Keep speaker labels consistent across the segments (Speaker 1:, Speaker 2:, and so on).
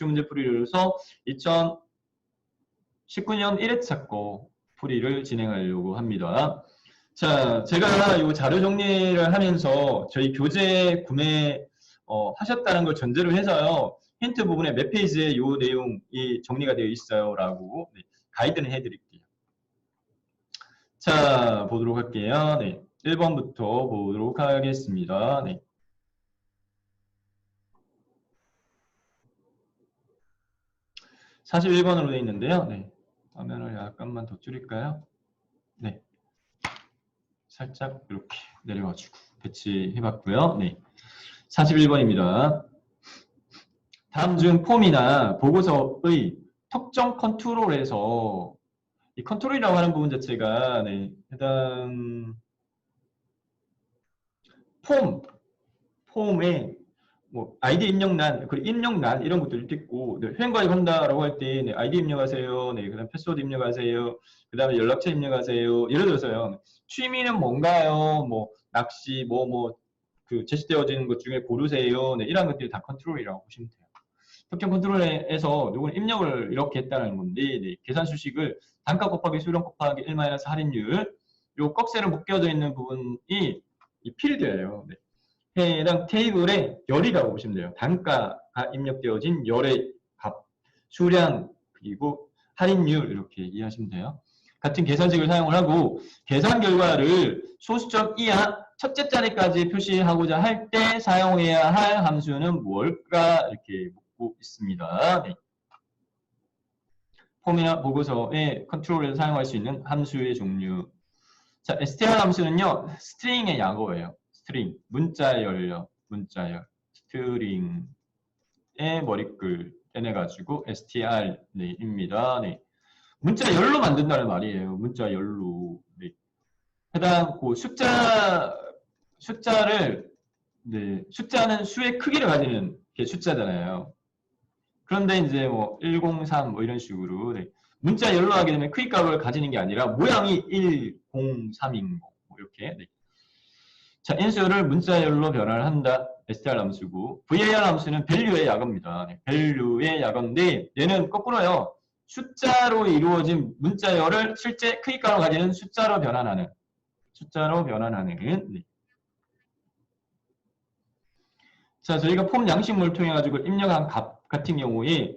Speaker 1: 기출문제 풀이를 해서 2019년 1회차 거 풀이를 진행하려고 합니다. 자, 제가 이 자료 정리를 하면서 저희 교재 구매 하셨다는 걸 전제로 해서요. 힌트 부분에 몇 페이지에 이 내용이 정리가 되어 있어요 라고 가이드는 해드릴게요. 자, 보도록 할게요. 네, 1번부터 보도록 하겠습니다. 네. 41번으로 되어 있는데요. 네. 화면을 약간만 더 줄일까요? 네. 살짝 이렇게 내려가지고 배치해봤고요. 네. 41번입니다. 다음 중 폼이나 보고서의 특정 컨트롤에서 이 컨트롤이라고 하는 부분 자체가 네, 해당 폼에 뭐 아이디 입력란, 그리고 입력란 이런 것도 있겠고, 네, 회원가입한다라고 할 때 네, 아이디 입력하세요, 네, 그다음 패스워드 입력하세요, 그다음에 연락처 입력하세요. 예를 들어서요, 취미는 뭔가요? 뭐 낚시, 그 제시되어지는 것 중에 고르세요. 네, 이런 것들이 다 컨트롤이라고 보시면 돼요. 특정 컨트롤에서 누구는 입력을 이렇게 했다는 건데, 네, 계산 수식을 단가 곱하기 수령 곱하기 1 할인율, 요 꺽쇠로 묶여져 있는 부분이 이 필드예요. 네. 해당 테이블의 열이라고 보시면 돼요. 단가가 입력되어진 열의 값, 수량, 그리고 할인율 이렇게 이해하시면 돼요. 같은 계산식을 사용을 하고 계산 결과를 소수점 이하 첫째 자리까지 표시하고자 할 때 사용해야 할 함수는 뭘까? 이렇게 묻고 있습니다. 네. 폼이나 보고서의 컨트롤에서 사용할 수 있는 함수의 종류. 자, str 함수는요, 스트링의 약어예요. 스트링, 문자열요, 문자열, 스트링의 머리글 떼내가지고 str입니다. 네. 문자열로 만든다는 말이에요. 문자열로. 네. 해당 그 숫자를 네, 숫자는 수의 크기를 가지는 게 숫자잖아요. 그런데 이제 뭐 103 뭐 이런 식으로 네. 문자열로 하게 되면 크기 값을 가지는 게 아니라 모양이 103인 거 뭐 이렇게. 네. 자, 인수를 문자열로 변화를 한다. str 함수고 var 함수는 value의 약어입니다. 네, value의 약어인데 얘는 거꾸로요. 숫자로 이루어진 문자열을 실제 크기값을 가지는 숫자로 변환하는 네. 자, 저희가 폼 양식물을 통해 가지고 입력한 값 같은 경우에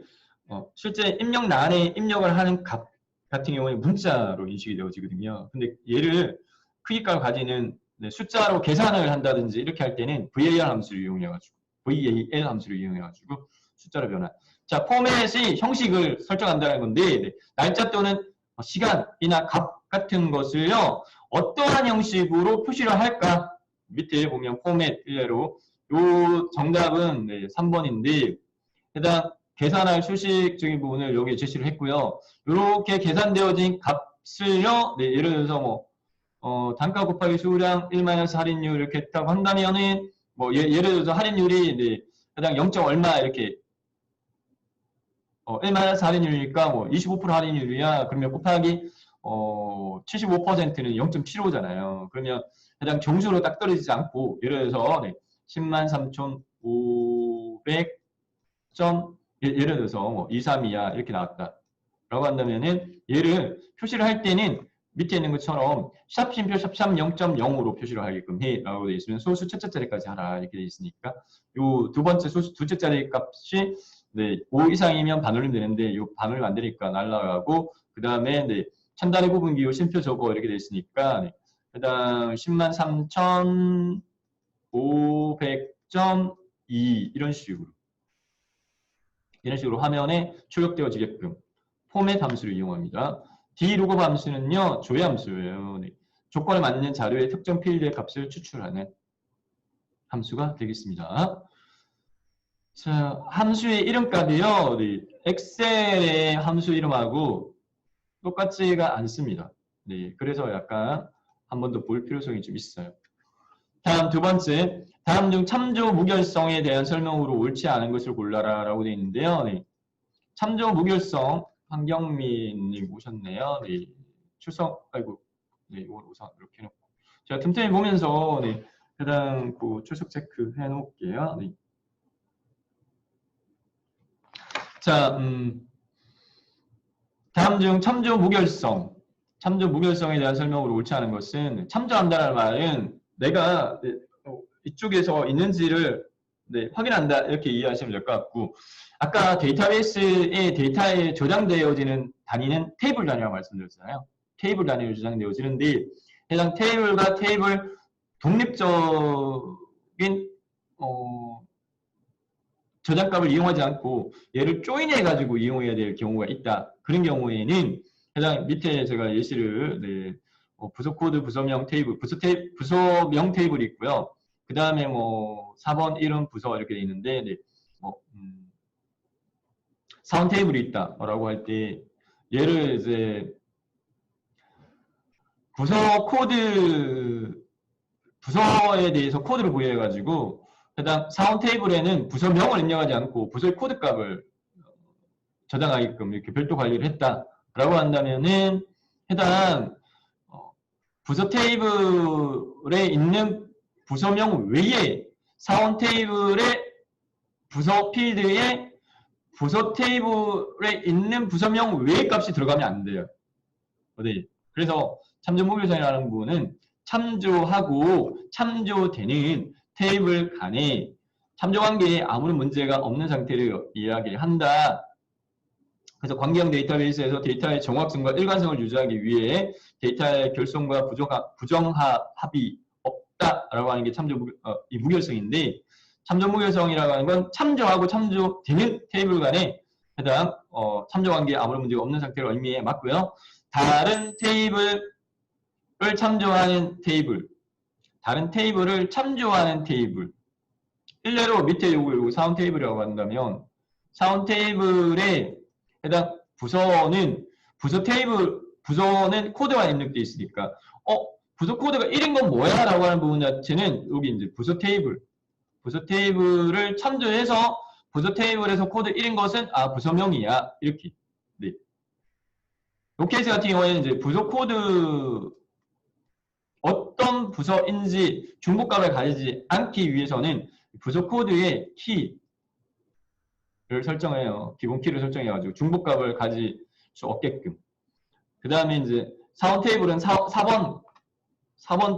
Speaker 1: 실제 입력란에 입력을 하는 값 같은 경우에 문자로 인식이 되어지거든요. 근데 얘를 크기값을 가지는 네, 숫자로 계산을 한다든지 이렇게 할 때는 var 함수를 이용해가지고 val 함수를 이용해가지고 숫자로 변환. 자, 포맷이 형식을 설정한다는 건데 네, 날짜 또는 시간이나 값 같은 것을요 어떠한 형식으로 표시를 할까? 밑에 보면 포맷 일례로 요 정답은 네, 3번인데 해당 계산할 수식적인 부분을 여기 제시를 했고요. 이렇게 계산되어진 값을요, 네, 예를 들어서 뭐 단가 곱하기 수량 1 할인율 이렇게 했다고 한다면은 뭐 예를 들어서 할인율이 네, 해당 0. 얼마 이렇게 1 할인율이니까 뭐 25% 할인율이야. 그러면 곱하기 75%는 0.75잖아요. 그러면 해당 정수로 딱 떨어지지 않고 예를 들어서 네, 103,500. 예를 들어서 뭐 232야 이렇게 나왔다. 라고 한다면은 얘를 표시를 할 때는 밑에 있는 것처럼 샵심표 샵샵 0.0으로 표시를 하게끔 해 라고 되어 있으면 소수 첫째 자리까지 하라 이렇게 되어 있으니까 요 두 번째 소수 둘째 자리 값이 네, 5 이상이면 반올림 되는데 요 반올림 안 되니까 날라가고 그 다음에 네, 첨단의 구분기호 심표 적어 이렇게 되어 있으니까 네, 해당 103,500.2 이런 식으로 화면에 출력되어지게끔 포맷 함수를 이용합니다. dlookup 함수는요, 조회 함수예요. 네. 조건에 맞는 자료의 특정 필드의 값을 추출하는 함수가 되겠습니다. 자, 함수의 이름값이요, 네. 엑셀의 함수 이름하고 똑같지가 않습니다. 네. 그래서 약간 한 번 더 볼 필요성이 좀 있어요. 다음 두 번째, 다음 중 참조 무결성에 대한 설명으로 옳지 않은 것을 골라라 라고 되어 있는데요. 네. 참조 무결성, 황경민님 오셨네요. 네. 네, 이걸 우선 이렇게 해놓고. 제가 틈틈이 보면서, 네, 해당 출석 체크 해놓을게요. 네. 자, 다음 중 참조 무결성. 참조 무결성에 대한 설명으로 옳지 않은 것은 참조한다는 말은 내가 이쪽에서 있는지를 확인한다 이렇게 이해하시면 될 것 같고 아까 데이터베이스의 데이터에 저장되어지는 단위는 테이블 단위라고 말씀드렸잖아요. 테이블 단위로 저장되어지는데 해당 테이블과 테이블 독립적인 저장값을 이용하지 않고 얘를 조인해가지고 이용해야 될 경우가 있다. 그런 경우에는 해당 밑에 제가 예시를 부서 코드, 부서명 테이블, 부서명 테이블이 있고요. 그 다음에 뭐 4번 이름 부서 이렇게 돼 있는데 사원 테이블이 있다라고 할 때 얘를 이제 부서 코드 부서에 대해서 코드를 부여해가지고 해당 사원 테이블에는 부서명을 입력하지 않고 부서의 코드 값을 저장하게끔 이렇게 별도 관리를 했다라고 한다면은 해당 부서 테이블에 있는 부서명 외에 사원 테이블의 부서 필드에 부서 테이블에 있는 부서명 외의 값이 들어가면 안 돼요. 그래서 참조 무결성이라는 부분은 참조하고 참조되는 테이블 간에 참조 관계에 아무런 문제가 없는 상태를 이야기한다. 그래서 관계형 데이터베이스에서 데이터의 정확성과 일관성을 유지하기 위해 데이터의 결손과 부정합이 없다라고 하는 게 이 무결성인데 참조 무결성이라고 하는 건 참조하고 참조되는 테이블 간에 해당 참조 관계에 아무런 문제가 없는 상태를 의미해 맞고요. 다른 테이블을 참조하는 테이블, 다른 테이블을 참조하는 테이블. 일례로 밑에 요거 사원 테이블이라고 한다면 사원 테이블에 해당 부서는 부서는 코드가 입력되어 있으니까 부서 코드가 1인 건 뭐야? 라고 하는 부분 자체는 여기 이제 부서 테이블을 참조해서 부서 테이블에서 코드 1인 것은 부서명이야. 이렇게. 네. 이 케이스 같은 경우에는 이제 부서 코드 어떤 부서인지 중복값을 가지지 않기 위해서는 부서 코드의 키를 설정해요. 기본 키를 설정해가지고 중복값을 가질 수 없게끔. 그 다음에 이제 사원 테이블은 4번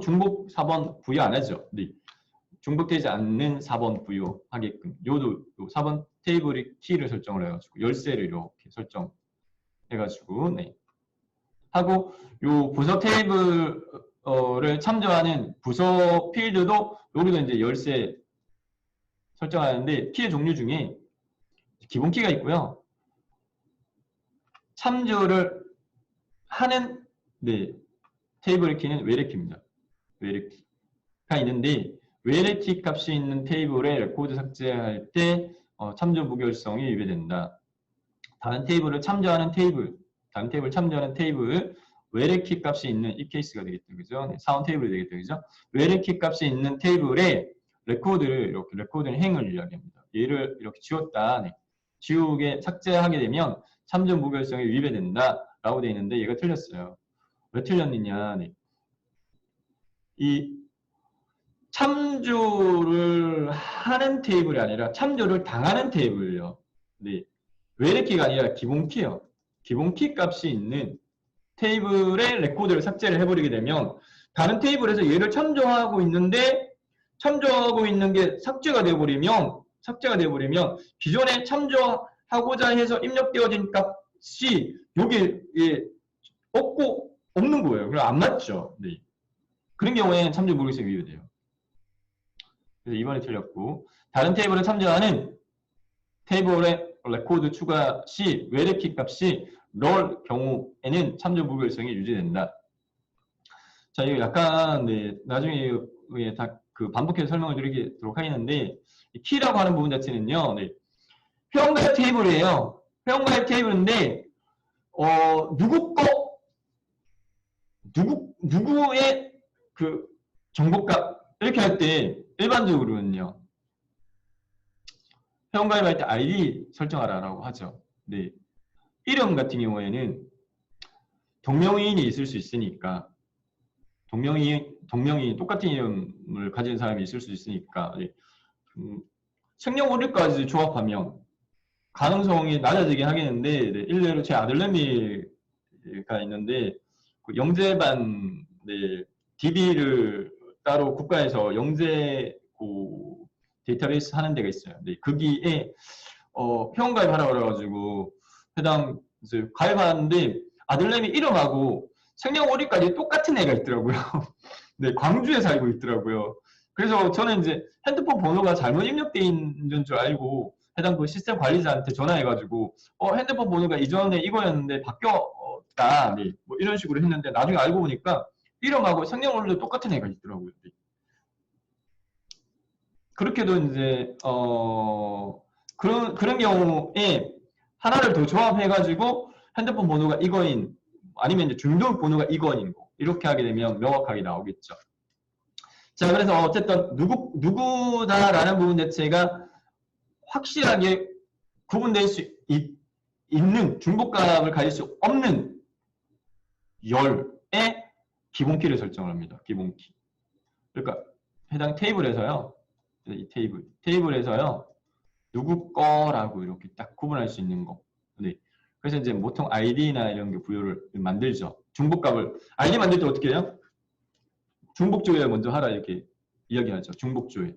Speaker 1: 중복 4번 부여 안 하죠. 네. 중복되지 않는 4번 부여하게끔. 요도 4번 테이블의 키를 설정을 해가지고 열쇠를 이렇게 설정해가지고 네. 하고 요 부서 테이블을 참조하는 부서 필드도 여기도 이제 열쇠 설정하는데 키의 종류 중에 기본 키가 있고요. 참조를 하는 테이블의 키는 외래키입니다. 외래키가 있는데 외래키 값이 있는 테이블에 레코드 삭제할 때 참조 무결성이 위배된다. 다른 테이블을 참조하는 테이블, 외래키 값이 있는 이 케이스가 되겠죠. 그죠? 네, 사원 테이블이 되겠죠. 그죠? 외래키 값이 있는 테이블에 레코드를 이렇게 레코드는 행을 이야기합니다. 얘를 이렇게 지웠다. 네. 지우게 삭제하게 되면 참조 무결성이 위배된다라고 되어 있는데 얘가 틀렸어요. 왜 틀렸느냐? 네. 이 참조를 하는 테이블이 아니라 참조를 당하는 테이블이요. 네. 외래키가 아니라 기본키요. 기본키 값이 있는 테이블의 레코드를 삭제를 해버리게 되면 다른 테이블에서 얘를 참조하고 있는데 참조하고 있는 게 삭제가 되어버리면 기존에 참조하고자 해서 입력되어진 값이 여기에 없는 거예요. 그럼 안 맞죠. 네. 그런 경우에는 참조 무결성이 위배돼요. 그래서 이번에 틀렸고 다른 테이블을 참조하는 테이블의 레코드 추가 시 외래키 값이 럴 경우에는 참조 무결성이 유지된다. 자, 이거 약간 나중에 다 그 반복해서 설명을 드리도록 하겠는데 키라고 하는 부분 자체는요. 회원가입 테이블이에요. 회원가입 테이블인데 누구의 그 정보값 이렇게 할 때 일반적으로는요. 회원가입할 때 아이디 설정하라라고 하죠. 네. 이름 같은 경우에는 동명이인이 있을 수 있으니까 동명이 똑같은 이름을 가진 사람이 있을 수 있으니까 생년월일까지 조합하면 가능성이 낮아지긴 하겠는데, 네, 일례로 제 아들내미가 있는데, 그 영재반, 네, DB를 따로 국가에서 영재 그 데이터베이스 하는 데가 있어요. 네, 거기에 회원가입하라고 그래가지고 해당 이제 가입하는데 아들내미 이름하고 생년월일까지 똑같은 애가 있더라고요. 네, 광주에 살고 있더라고요. 그래서 저는 이제 핸드폰 번호가 잘못 입력돼 있는 줄 알고 해당 그 시스템 관리자한테 전화해가지고 핸드폰 번호가 이전에 이거였는데 바뀌었다. 네, 뭐 이런 식으로 했는데 나중에 알고 보니까 이름하고 생년월일도 똑같은 애가 있더라고요. 네. 그렇게도 이제 그런 경우에 하나를 더 조합해가지고 핸드폰 번호가 이거인 아니면 이제 중복 번호가 이거인 거 이렇게 하게 되면 명확하게 나오겠죠. 자, 그래서 어쨌든 누구다라는 부분 자체가 확실하게 구분될 수 있는 중복값을 가질 수 없는 열의 기본키를 설정을 합니다. 기본키. 그러니까 해당 테이블에서요. 이 테이블에서요. 누구 거라고 이렇게 딱 구분할 수 있는 거. 네. 그래서 이제 보통 아이디나 이런 게 부여를 만들죠. 중복값을 아이디 만들 때 어떻게 해요? 중복조회 먼저 하라 이렇게 이야기하죠. 중복조회.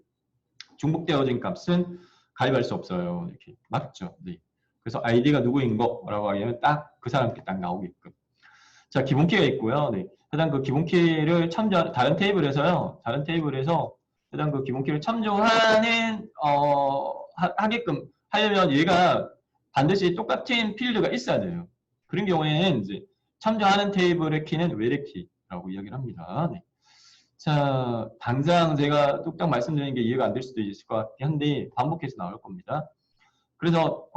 Speaker 1: 중복되어진 값은 가입할 수 없어요. 이렇게 맞죠. 네. 그래서 아이디가 누구인 거라고 하면 딱 그 사람께 딱 나오게끔. 자, 기본키가 있고요. 네. 해당 그 기본키를 다른 테이블에서요. 다른 테이블에서 해당 그 기본키를 참조하는 하게끔 하려면 얘가 반드시 똑같은 필드가 있어야 돼요. 그런 경우에는 이제 참조하는 테이블의 키는 외래키라고 이야기를 합니다. 네. 자, 당장 제가 뚝딱 말씀드리는 게 이해가 안 될 수도 있을 것 같긴 한데 반복해서 나올 겁니다. 그래서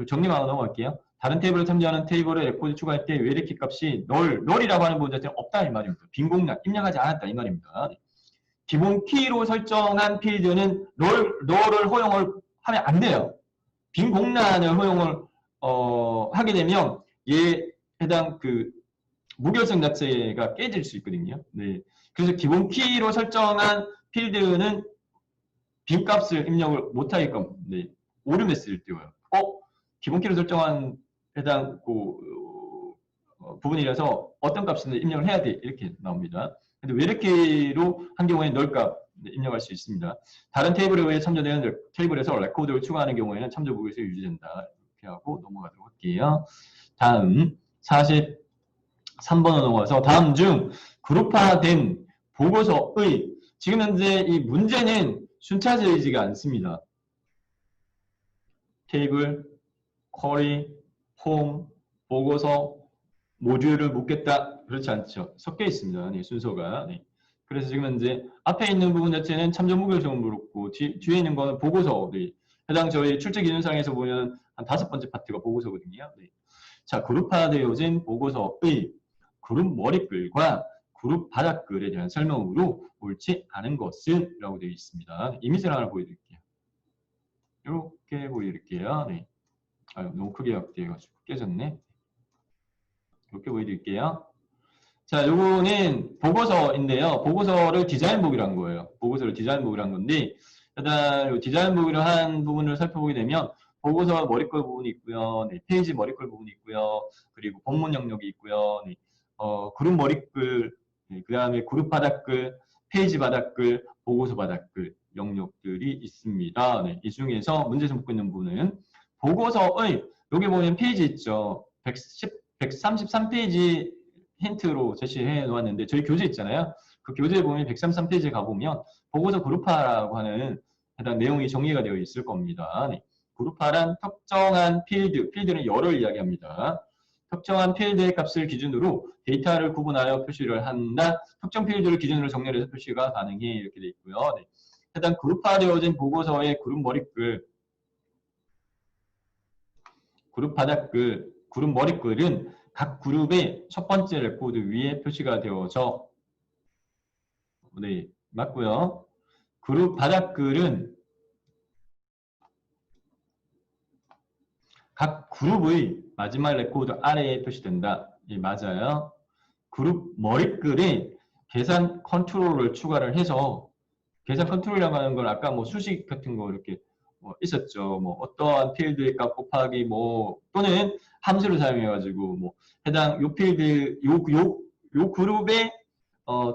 Speaker 1: 정리만 넘어갈게요. 다른 테이블을 참조하는 테이블에 레코드 추가할 때 외래키 값이 널이라고 하는 부분 자체는 없다 이 말입니다. 빈 공략, 입력하지 않았다 이 말입니다. 기본 키로 설정한 필드는 널을 허용을 하면 안 돼요. 빈 공란을 허용을 하게 되면 얘 해당 그 무결성 자체가 깨질 수 있거든요. 네. 그래서 기본 키로 설정한 필드는 빈 값을 입력을 못하게끔 네. 오류메시지를 띄워요. 기본 키로 설정한 해당 그 부분이라서 어떤 값은 입력을 해야 돼 이렇게 나옵니다. 근데 외래키로 한 경우에는 널값 입력할 수 있습니다. 다른 테이블에 의해 참조되는 테이블에서 레코드를 추가하는 경우에는 참조 부분에서 유지된다. 이렇게 하고 넘어가도록 할게요. 다음 43번으로 넘어가서 다음 중 그룹화된 보고서의 지금 현재 이 문제는 순차적이지가 않습니다. 테이블, 쿼리, 폼, 보고서, 모듈을 묻겠다. 그렇지 않죠. 섞여 있습니다. 네, 순서가. 네. 그래서 지금 현재 앞에 있는 부분 자체는 참조 무결성을 물었고 뒤에 있는 거는 보고서. 네. 해당 저희 출제 기준상에서 보면 한 5번째 파트가 보고서거든요. 네. 자, 그룹화되어진 보고서의 그룹 머리글과 그룹 바닥글에 대한 설명으로 옳지 않은 것은 라고 되어 있습니다. 이미지를 하나 보여드릴게요. 이렇게 보여드릴게요. 네. 너무 크게 확대해가지고 깨졌네. 이렇게 보여드릴게요. 자, 요거는 보고서인데요. 보고서를 디자인북이란 거예요. 보고서를 디자인북이란 건데, 일단 디자인북이를 한 부분을 살펴보게 되면 보고서 머리글 부분이 있고요. 네, 페이지 머리글 부분이 있고요. 그리고 본문 영역이 있고요. 네, 그룹 머리글, 네, 그 다음에 그룹 바닥글, 페이지 바닥글, 보고서 바닥글 영역들이 있습니다. 네, 이 중에서 문제에서 묻고 있는 부분은 보고서의 여기 보면 페이지 있죠. 133페이지 힌트로 제시해 놓았는데 저희 교재 있잖아요. 그 교재에 보면 133페이지에 가보면 보고서 그룹화라고 하는 해당 내용이 정리가 되어 있을 겁니다. 네. 그룹화란 특정한 필드는 열을 이야기합니다. 특정한 필드의 값을 기준으로 데이터를 구분하여 표시를 한다. 특정 필드를 기준으로 정렬해서 표시가 가능해 이렇게 되어 있고요. 네. 해당 그룹화되어진 보고서의 그룹 머리글, 그룹 바닥글, 그룹 머리글은 각 그룹의 첫 번째 레코드 위에 표시가 되어져 네, 맞고요. 그룹 바닥글은 각 그룹의 마지막 레코드 아래에 표시된다. 예, 맞아요. 그룹 머리글에 계산 컨트롤을 추가를 해서 계산 컨트롤이라고 하는 건 아까 뭐 수식 같은 거 이렇게 뭐 있었죠. 뭐 어떠한 필드의 값 곱하기 뭐 또는 함수를 사용해가지고 뭐 해당 요 필드 요 그룹에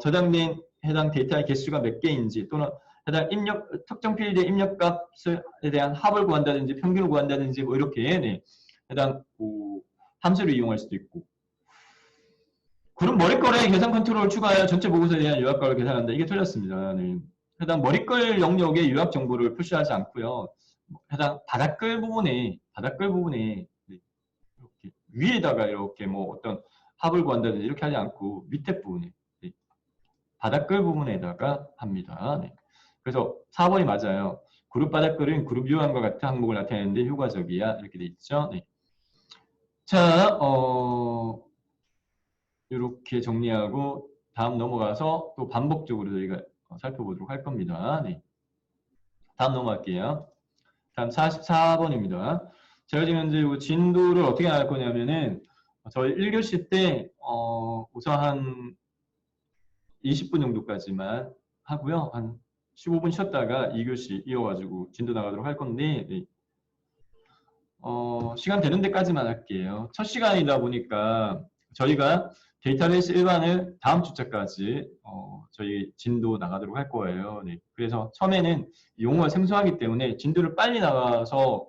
Speaker 1: 저장된 해당 데이터의 개수가 몇 개인지 또는 해당 특정 필드의 입력값에 대한 합을 구한다든지 평균을 구한다든지 뭐 이렇게 네, 해당 함수를 이용할 수도 있고 그룹 머릿걸에 계산 컨트롤 추가하여 전체 보고서에 대한 요약값을 계산한다. 이게 틀렸습니다. 네. 해당 머릿걸 영역에 요약 정보를 푸시하지 않고요. 해당 바닥글 부분에 네, 이렇게 위에다가 이렇게 뭐 어떤 합을 구한다든지 이렇게 하지 않고 밑에 부분에 네, 바닥글 부분에다가 합니다. 네. 그래서 4번이 맞아요. 그룹 바닥글은 그룹 요약과 같은 항목을 나타내는데 효과적이야. 이렇게 돼 있죠. 네. 자, 이렇게 정리하고 다음 넘어가서 또 반복적으로 저희가 살펴보도록 할 겁니다. 네. 다음 넘어갈게요. 다음 44번입니다. 제가 지금 이제 진도를 어떻게 나갈 거냐면은 저희 1교시 때 우선 한 20분 정도까지만 하고요. 한 15분 쉬었다가 2교시 이어가지고 진도 나가도록 할 건데 네. 시간 되는 데까지만 할게요. 첫 시간이다 보니까 저희가 데이터베이스 일반을 다음 주차까지 저희 진도 나가도록 할 거예요. 네. 그래서 처음에는 용어가 생소하기 때문에 진도를 빨리 나가서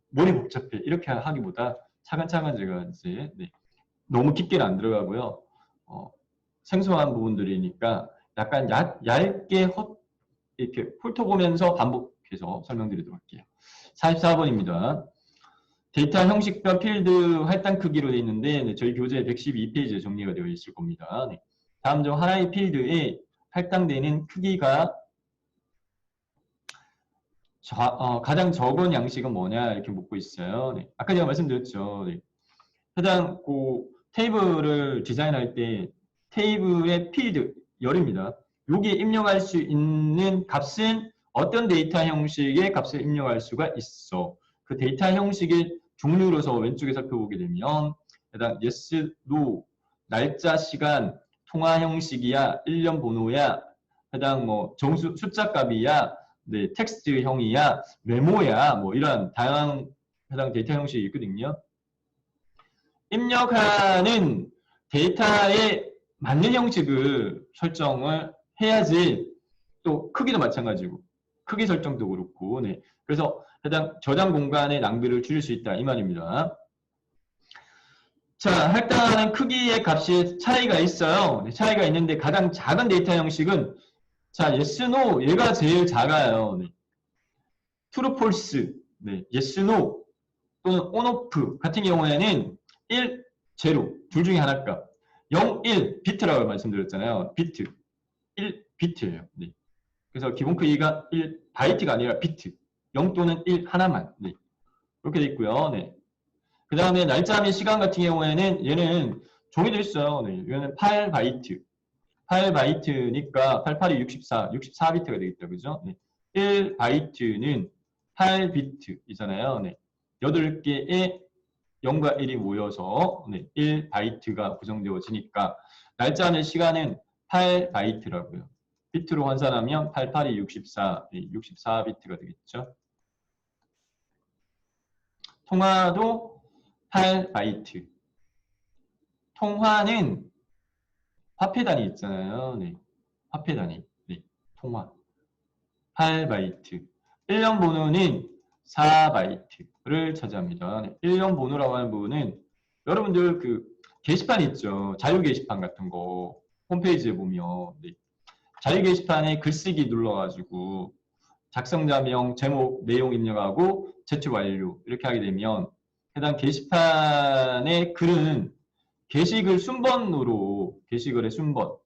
Speaker 1: 머리 복잡해 이렇게 하기보다 차근차근 제가 이제 네. 너무 깊게는 안 들어가고요. 생소한 부분들이니까 약간 얇게 이렇게 훑어보면서 반복해서 설명드리도록 할게요. 44번입니다. 데이터 형식별 필드 할당 크기로 되어 있는데 네, 저희 교재 112페이지에 정리가 되어 있을 겁니다. 네. 다음 중 하나의 필드에 할당되는 크기가 가장 적은 양식은 뭐냐 이렇게 묻고 있어요. 네. 아까 제가 말씀드렸죠. 네. 해당 테이블을 디자인할 때 테이블의 필드 열입니다. 여기에 입력할 수 있는 값은 어떤 데이터 형식의 값을 입력할 수가 있어. 그 데이터 형식의 종류로서 왼쪽에 살펴보게 되면 해당 yes, no, 날짜, 시간, 통화 형식이야, 1년 번호야, 해당 뭐 정수 숫자 값이야, 네, 텍스트형이야, 메모야, 뭐 이런 다양한 해당 데이터 형식이 있거든요. 입력하는 데이터에 맞는 형식을 설정을 해야지 또 크기도 마찬가지고 크기 설정도 그렇고 네. 그래서 해당 저장 공간의 낭비를 줄일 수 있다 이 말입니다. 자, 할당하는 크기의 값이 차이가 있어요. 네, 차이가 있는데 가장 작은 데이터 형식은 자, yes, no 얘가 제일 작아요. 네. true, false, 네, yes, no 또는 on, off 같은 경우에는 1, 0, 둘 중에 하나 값. 0, 1, 비트라고 말씀드렸잖아요. 비트. 1, 비트예요. 네. 그래서 기본 크기가 1, 바이트가 아니라 비트. 0 또는 1 하나만. 네. 이렇게 돼 있고요. 네. 그 다음에 날짜 및 시간 같은 경우에는 얘는 종이도 있어요. 네. 얘는 8바이트. 8바이트니까 88이 64, 64비트가 되겠다. 그죠? 네. 1바이트는 8비트이잖아요. 네. 8개의 0과 1이 모여서 네, 1바이트가 구성되어지니까 날짜 및 시간은 8바이트라고요. 비트로 환산하면 88이 64, 64비트가 되겠죠. 통화도 8바이트. 통화는 화폐 단위 있잖아요. 네, 화폐 단위. 네, 통화. 8바이트. 1년 번호는 4바이트를 차지합니다. 네, 1년 번호라고 하는 부분은 여러분들 그 게시판 있죠. 자유 게시판 같은 거 홈페이지에 보면 네, 자유 게시판에 글쓰기 눌러가지고 작성자명, 제목, 내용 입력하고 제출 완료 이렇게 하게 되면 해당 게시판의 글은 게시글 순번으로 게시글의 순번,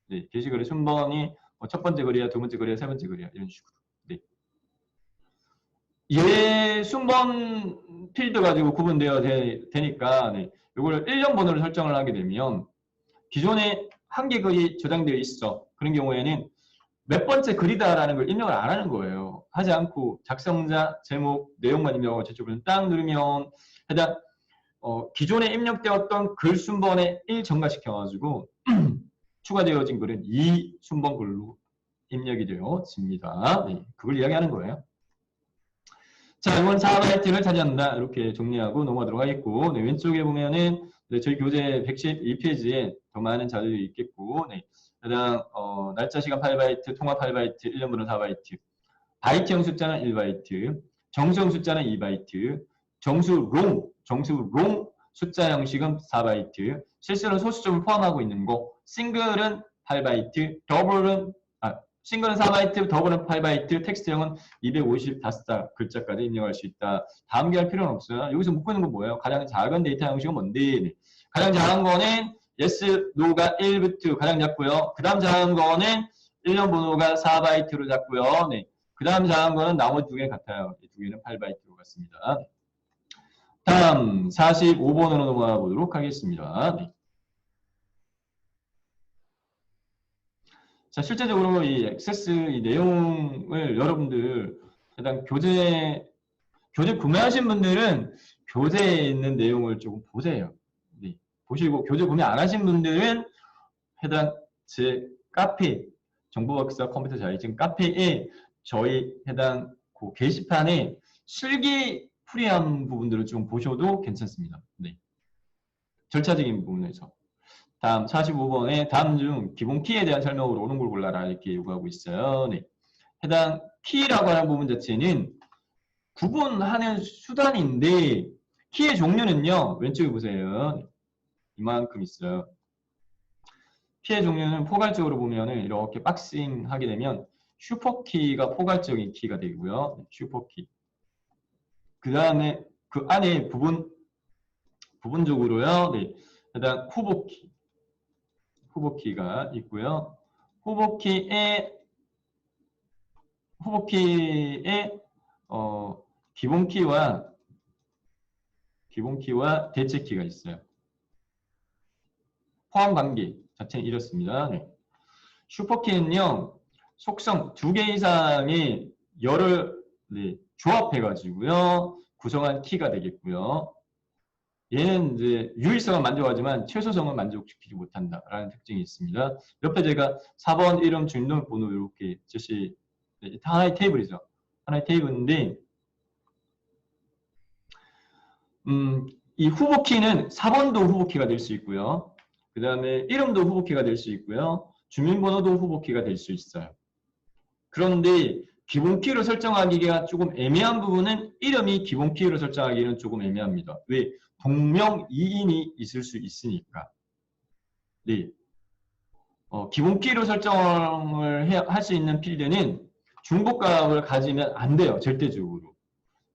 Speaker 1: 네, 게시글의 순번이 첫 번째 글이야, 두 번째 글이야, 세 번째 글이야 이런 식으로. 네. 얘 순번 필드 가지고 구분되어 되니까 네, 이걸 1년 번호를 설정을 하게 되면 기존에 한 개 글이 저장되어 있어. 그런 경우에는 몇 번째 글이다라는 걸 입력을 안 하는 거예요. 하지 않고 작성자, 제목, 내용만 입력하고 제출을 딱 누르면 해당 기존에 입력되었던 글 순번에 1 정가시켜가지고 추가되어진 글은 2 순번 글로 입력이 되어집니다. 네, 그걸 이야기하는 거예요. 자, 이번 4바이트를 차지한다. 이렇게 정리하고 넘어가도록 하겠고, 네, 왼쪽에 보면은 네, 저희 교재 112페이지에 더 많은 자료들이 있겠고, 네, 그다음 날짜 시간 8바이트, 통화 8바이트, 1년 번호 4바이트, 바이트형 숫자는 1바이트, 정수형 숫자는 2바이트, 정수 롱 숫자 형식은 4바이트, 실수는 소수점을 포함하고 있는 거, 싱글은 8바이트, 싱글은 4바이트, 더블은 8바이트, 텍스트형은 255글자까지 입력할 수 있다. 다음 게 할 필요는 없어요. 여기서 묻고 있는 건 뭐예요? 가장 작은 데이터 형식은 뭔데? 네. 가장 작은 거는 yes, no가 1비트 가장 작고요. 그 다음 작은 거는 1년 번호가 4바이트로 작고요. 네. 그 다음 작은 거는 나머지 두 개 같아요. 이 두 개는 8바이트로 같습니다. 다음 45번으로 넘어가 보도록 하겠습니다. 네. 자, 실제적으로 이 액세스 이 내용을 여러분들 일단 교재 구매하신 분들은 교재에 있는 내용을 조금 보세요. 네. 보시고 교재 구매 안 하신 분들은 해당 제 카페 정보박사 컴퓨터 자격증 카페에 저희 해당 그 게시판에 실기 풀이한 부분들을 좀 보셔도 괜찮습니다. 네. 절차적인 부분에서. 다음 45번에 다음 중 기본 키에 대한 설명으로 옳은 걸 골라라 이렇게 요구하고 있어요. 네. 해당 키라고 하는 부분 자체는 구분하는 수단인데 키의 종류는요. 왼쪽에 보세요. 이만큼 있어요. 키의 종류는 포괄적으로 보면은 이렇게 박싱 하게 되면 슈퍼키가 포괄적인 키가 되고요. 슈퍼키. 그 다음에 그 안에 부분적으로요. 네. 해당 후보키가 있고요. 후보키에 기본키와 대체키가 있어요. 포함관계 자체는 이렇습니다. 네. 슈퍼키는요. 속성 2개 이상의 열을 네, 조합해가지고요. 구성한 키가 되겠고요. 얘는 이제 유일성은 만족하지만 최소성은 만족시키지 못한다라는 특징이 있습니다. 옆에 제가 4번 이름, 주민등록번호 이렇게 제시 하나의 테이블이죠. 하나의 테이블인데 이 후보키는 4번도 후보키가 될 수 있고요. 그 다음에 이름도 후보키가 될 수 있고요. 주민번호도 후보키가 될 수 있어요. 그런데 기본키로 설정하기가 조금 애매한 부분은 이름이 기본키로 설정하기는 조금 애매합니다. 왜? 동명이인이 있을 수 있으니까. 네. 기본키로 설정을 할 수 있는 필드는 중복값을 가지면 안 돼요. 절대적으로.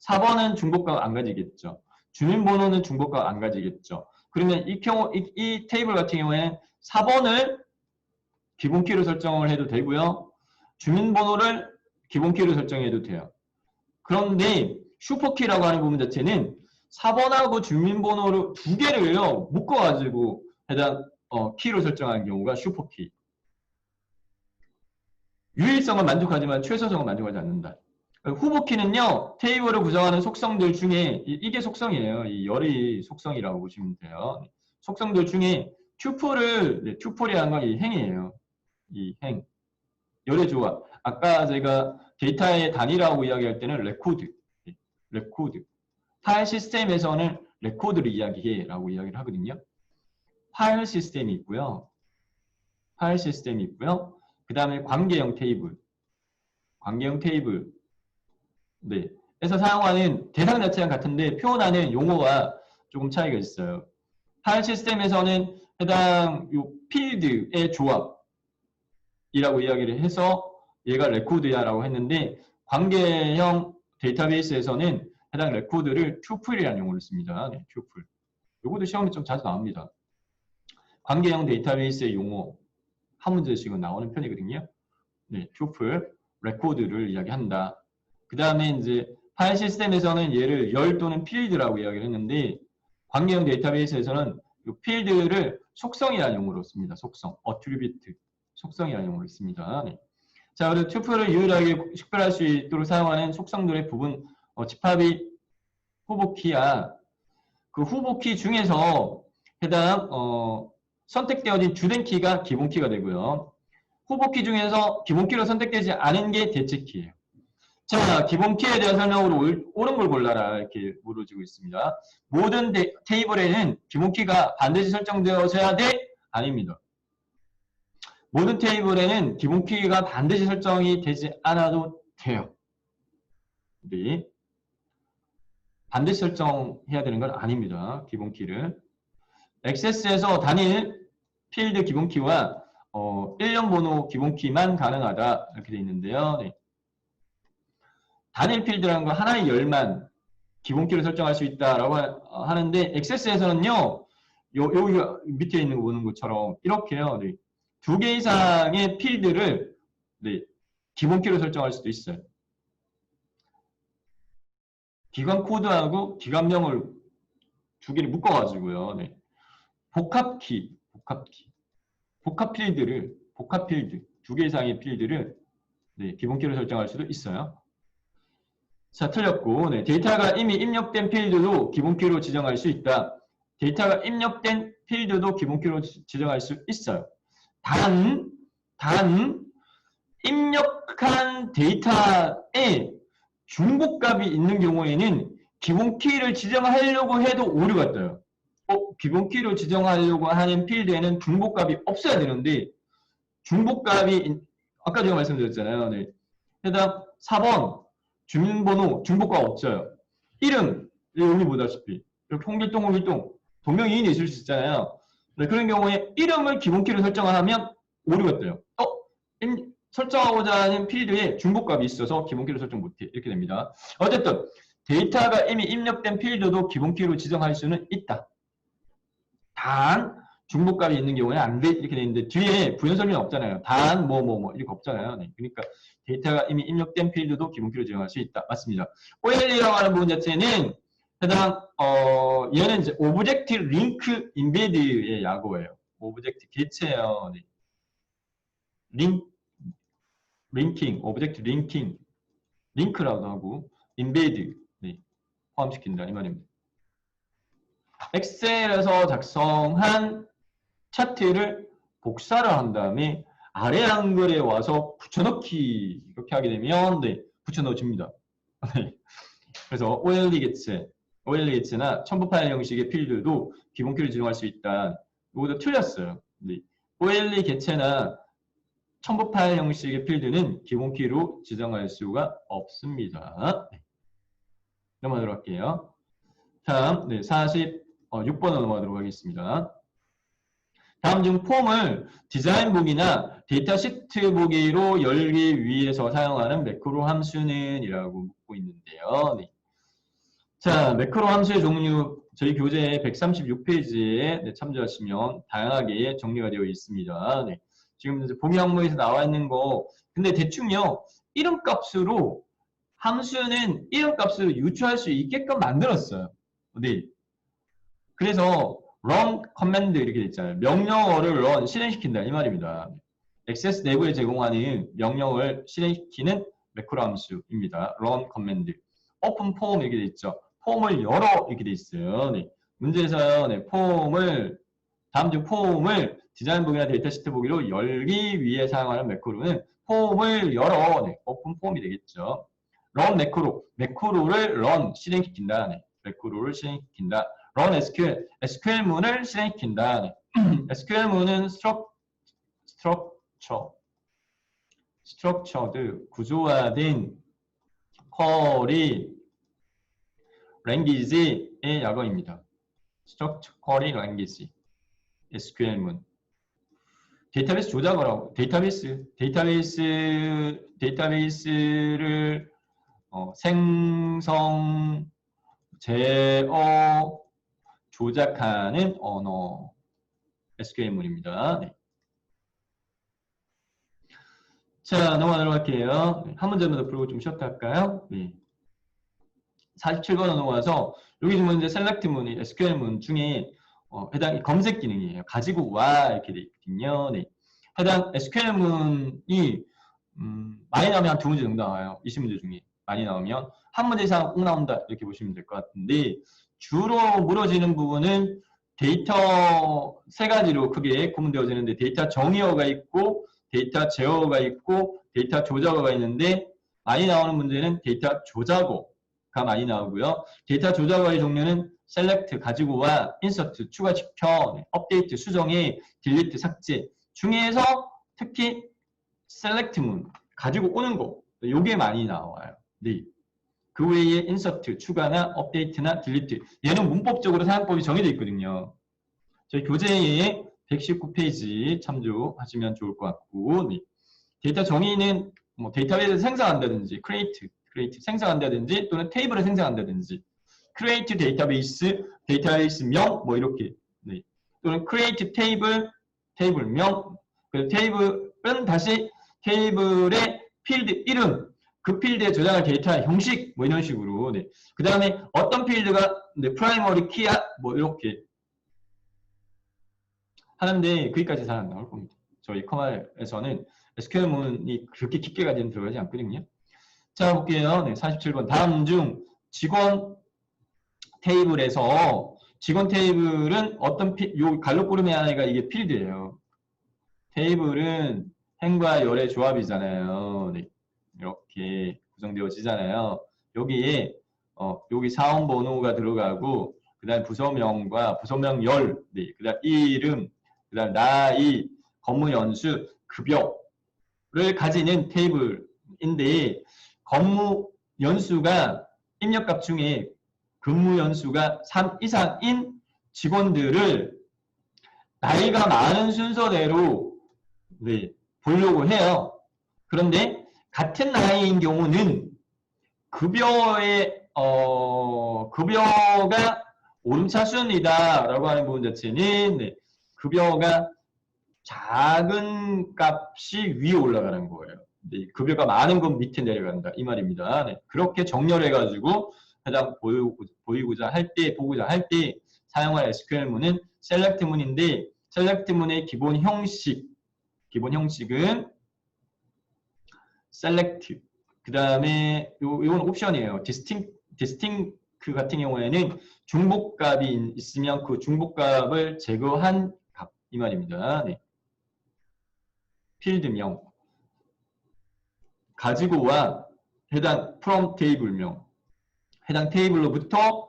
Speaker 1: 4번은 중복값 안 가지겠죠. 주민번호는 중복값 안 가지겠죠. 그러면 이 테이블 같은 경우에는 4번을 기본키로 설정을 해도 되고요. 주민번호를 기본키로 설정해도 돼요. 그런데 슈퍼키라고 하는 부분 자체는 4번하고 주민번호를 두 개를요 묶어가지고 해당 키로 설정하는 경우가 슈퍼키. 유일성은 만족하지만 최소성은 만족하지 않는다. 후보키는요 테이블을 구성하는 속성들 중에 이게 속성이에요. 이 열이 속성이라고 보시면 돼요. 속성들 중에 튜플이라는 건 이 행이에요. 이 행. 열의 조합. 아까 제가 데이터의 단위라고 이야기할 때는 레코드. 파일 시스템에서는 레코드를 이야기해라고 이야기를 하거든요. 파일 시스템이 있고요. 그 다음에 관계형 테이블. 네. 에서 사용하는 대상 자체는 같은데 표현하는 용어가 조금 차이가 있어요. 파일 시스템에서는 해당 요 필드의 조합이라고 이야기를 해서 얘가 레코드야라고 했는데 관계형 데이터베이스에서는 해당 레코드를 튜플이라는 용어를 씁니다. 네, 튜플. 요것도 시험에 좀 자주 나옵니다. 관계형 데이터베이스의 용어 한 문제씩은 나오는 편이거든요. 네, 튜플, 레코드를 이야기한다. 그 다음에 이제 파일 시스템에서는 얘를 열 또는 필드라고 이야기를 했는데 관계형 데이터베이스에서는 이 필드를 속성이라는 용어로 씁니다. 속성, attribute, 속성이라는 용어로 씁니다. 네. 자, 그리고 튜플을 유일하게 식별할 수 있도록 사용하는 속성들의 부분 집합이 후보키야. 그 후보키 중에서 해당 선택되어진 주된 키가 기본 키가 되고요. 후보키 중에서 기본키로 선택되지 않은 게 대체키예요. 자, 기본키에 대한 설명으로 옳은 걸 골라라 이렇게 물어지고 있습니다. 모든 테이블에는 기본키가 반드시 설정되어야 돼? 아닙니다. 모든 테이블에는 기본키가 반드시 설정이 되지 않아도 돼요. 네. 반드시 설정해야 되는 건 아닙니다. 기본키를. 액세스에서 단일 필드 기본키와 일련 번호 기본키만 가능하다 이렇게 되어 있는데요. 네. 단일 필드라는 건 하나의 열만 기본키로 설정할 수 있다라고 하는데 액세스에서는요. 여기 밑에 있는 거 보는 것처럼 이렇게요. 네. 2개 이상의 필드를 네. 기본키로 설정할 수도 있어요. 기관 코드하고 기관명을 2개를 묶어가지고요. 네. 복합 필드 2개 이상의 필드를 네, 기본키로 설정할 수도 있어요. 자, 틀렸고, 네, 데이터가 이미 입력된 필드도 기본키로 지정할 수 있다. 데이터가 입력된 필드도 기본키로 지정할 수 있어요. 단, 입력한 데이터에 중복값이 있는 경우에는 기본키를 지정하려고 해도 오류가 떠요. 기본키로 지정하려고 하는 필드에는 중복값이 없어야 되는데 중복값이 아까 제가 말씀드렸잖아요. 네. 해당 4번 주민번호 중복값 없어요. 이름 여기 보다시피 이렇게 홍길동 동명이인이 있을 수 있잖아요. 네, 그런 경우에 이름을 기본키로 설정하면 오류가 떠요. 설정하고자 하는 필드에 중복값이 있어서 기본키로 설정 못해. 이렇게 됩니다. 어쨌든 데이터가 이미 입력된 필드도 기본키로 지정할 수는 있다. 단 중복값이 있는 경우에는 안 돼. 이렇게 돼 있는데 뒤에 부연 설명이 없잖아요. 단 이렇게 없잖아요. 네. 그러니까 데이터가 이미 입력된 필드도 기본키로 지정할 수 있다. 맞습니다. OLE라고 하는 부분 자체는 해당 얘는 이제 오브젝트 링크 인베드의 약어예요. 오브젝트 개체예요. 네. 링킹, 오브젝트 링킹, 링크라고 하고 인베드 네. 포함시킨다 이 말입니다. 엑셀에서 작성한 차트를 복사를 한 다음에 아래 한글에 와서 붙여넣기 이렇게 하게 되면 네, 붙여넣어집니다. 그래서 OLE 개체나 첨부 파일 형식의 필드도 기본키를 지정할 수 있다. 이것도 틀렸어요. 네. OLE 개체나 첨부 파일 형식의 필드는 기본키로 지정할 수가 없습니다. 네. 넘어가도록 할게요. 다음 46번으로 넘어가도록 하겠습니다. 다음 중 폼을 디자인 보기나 데이터 시트 보기로 열기 위해서 사용하는 매크로 함수는? 이라고 묻고 있는데요. 네. 자, 매크로 함수의 종류 저희 교재 136페이지에 참조하시면 다양하게 정리가 되어 있습니다. 네. 지금 이제 보기 항목에서 나와 있는 거 근데 대충요. 이름값으로 함수는 이름값으로 유추할 수 있게끔 만들었어요. 네. 그래서 run command 이렇게 있잖아요. 명령어를 run 실행시킨다 이 말입니다. 액세스 내부에 제공하는 명령을 실행시키는 매크로 함수입니다. run command. open form 이렇게 돼 있죠. 폼을 열어 이렇게 돼 있어요. 네. 문제에서요. 네. 다음 중 폼을 디자인 보기나 데이터 시트 보기로 열기 위해 사용하는 매크로는 폼을 열어 네. open form이 되겠죠. run 매크로를 run 실행시킨다. 네. 매크로를 실행시킨다. run SQL문을 실행시킨다. 네. SQL문은 structured, 구조화된 쿼리 랭귀지의 약어입니다. structured query language, SQL문. 데이터베이스 조작어라고, 데이터베이스를 생성, 제어, 조작하는 언어 SQL문입니다. 네. 자, 넘어가도록 할게요. 한 문제만 더 풀고 좀 쉬었다 할까요? 네. 47번 넘어가서 여기 지금 이제 셀렉트문이 SQL문 중에 해당 검색 기능이에요. 가지고 와 이렇게 돼 있거든요. 네. 해당 SQL문이 많이 나오면 한 2문제 정도 나와요. 20문제 중에 많이 나오면 한 문제 이상 꼭 나온다 이렇게 보시면 될 것 같은데 주로 물어지는 부분은 데이터 3가지로 크게 구분되어지는데 데이터 정의어가 있고 데이터 제어가 있고 데이터 조작어가 있는데 많이 나오는 문제는 데이터 조작어가 많이 나오고요. 데이터 조작어의 종류는 select 가지고와 insert 추가시켜, update 수정해, delete 삭제 중에서 특히 select문 가지고 오는 거 요게 많이 나와요. 네. 그 외에 insert 추가나 update나 delete 얘는 문법적으로 사용법이 정해져 있거든요. 저희 교재에 119페이지 참조하시면 좋을 것 같고, 네. 데이터 정의는 뭐 데이터베이스를 생성한다든지, create 생성한다든지, 또는 테이블을 생성한다든지, create 데이터베이스명 뭐 이렇게, 네. 또는 create 테이블명, 그 테이블은 다시 테이블의 필드 이름, 그 필드에 저장할 데이터의 형식 뭐 이런 식으로, 네. 그 다음에 어떤 필드가 네, 프라이머리 키야 뭐 이렇게 하는데 거기까지 잘 안 나올 겁니다. 저희 커말에서는 SQL문이 그렇게 깊게까지는 들어가지 않거든요. 자, 볼게요. 네, 47번. 다음 중 직원 테이블에서 직원 테이블은 어떤 요 갈록구름의 하나가 이게 필드예요. 테이블은 행과 열의 조합이잖아요. 네, 이렇게 구성되어지잖아요. 여기에 여기 사원 번호가 들어가고 그다음 부서명과 부서명 열, 네, 그다음 이름, 그다음 나이, 업무 연수, 급여를 가지는 테이블인데 업무 연수가 입력값 중에 근무 연수가 3 이상인 직원들을 나이가 많은 순서대로 네, 보려고 해요. 그런데 같은 나이인 경우는 급여가 오름차순이다라고 하는 부분 자체는 네, 급여가 작은 값이 위에 올라가는 거예요. 네, 급여가 많은 건 밑에 내려간다 이 말입니다. 네, 그렇게 정렬해가지고 해당 보고자 할 때 사용할 SQL문은 select문인데 select문의 기본 형식은 select. 그 다음에 이건 옵션이에요. distinct 같은 경우에는 중복값이 있으면 그 중복값을 제거한 값 이 말입니다. 네. 필드명 가지고와 해당 from 테이블명 해당 테이블로부터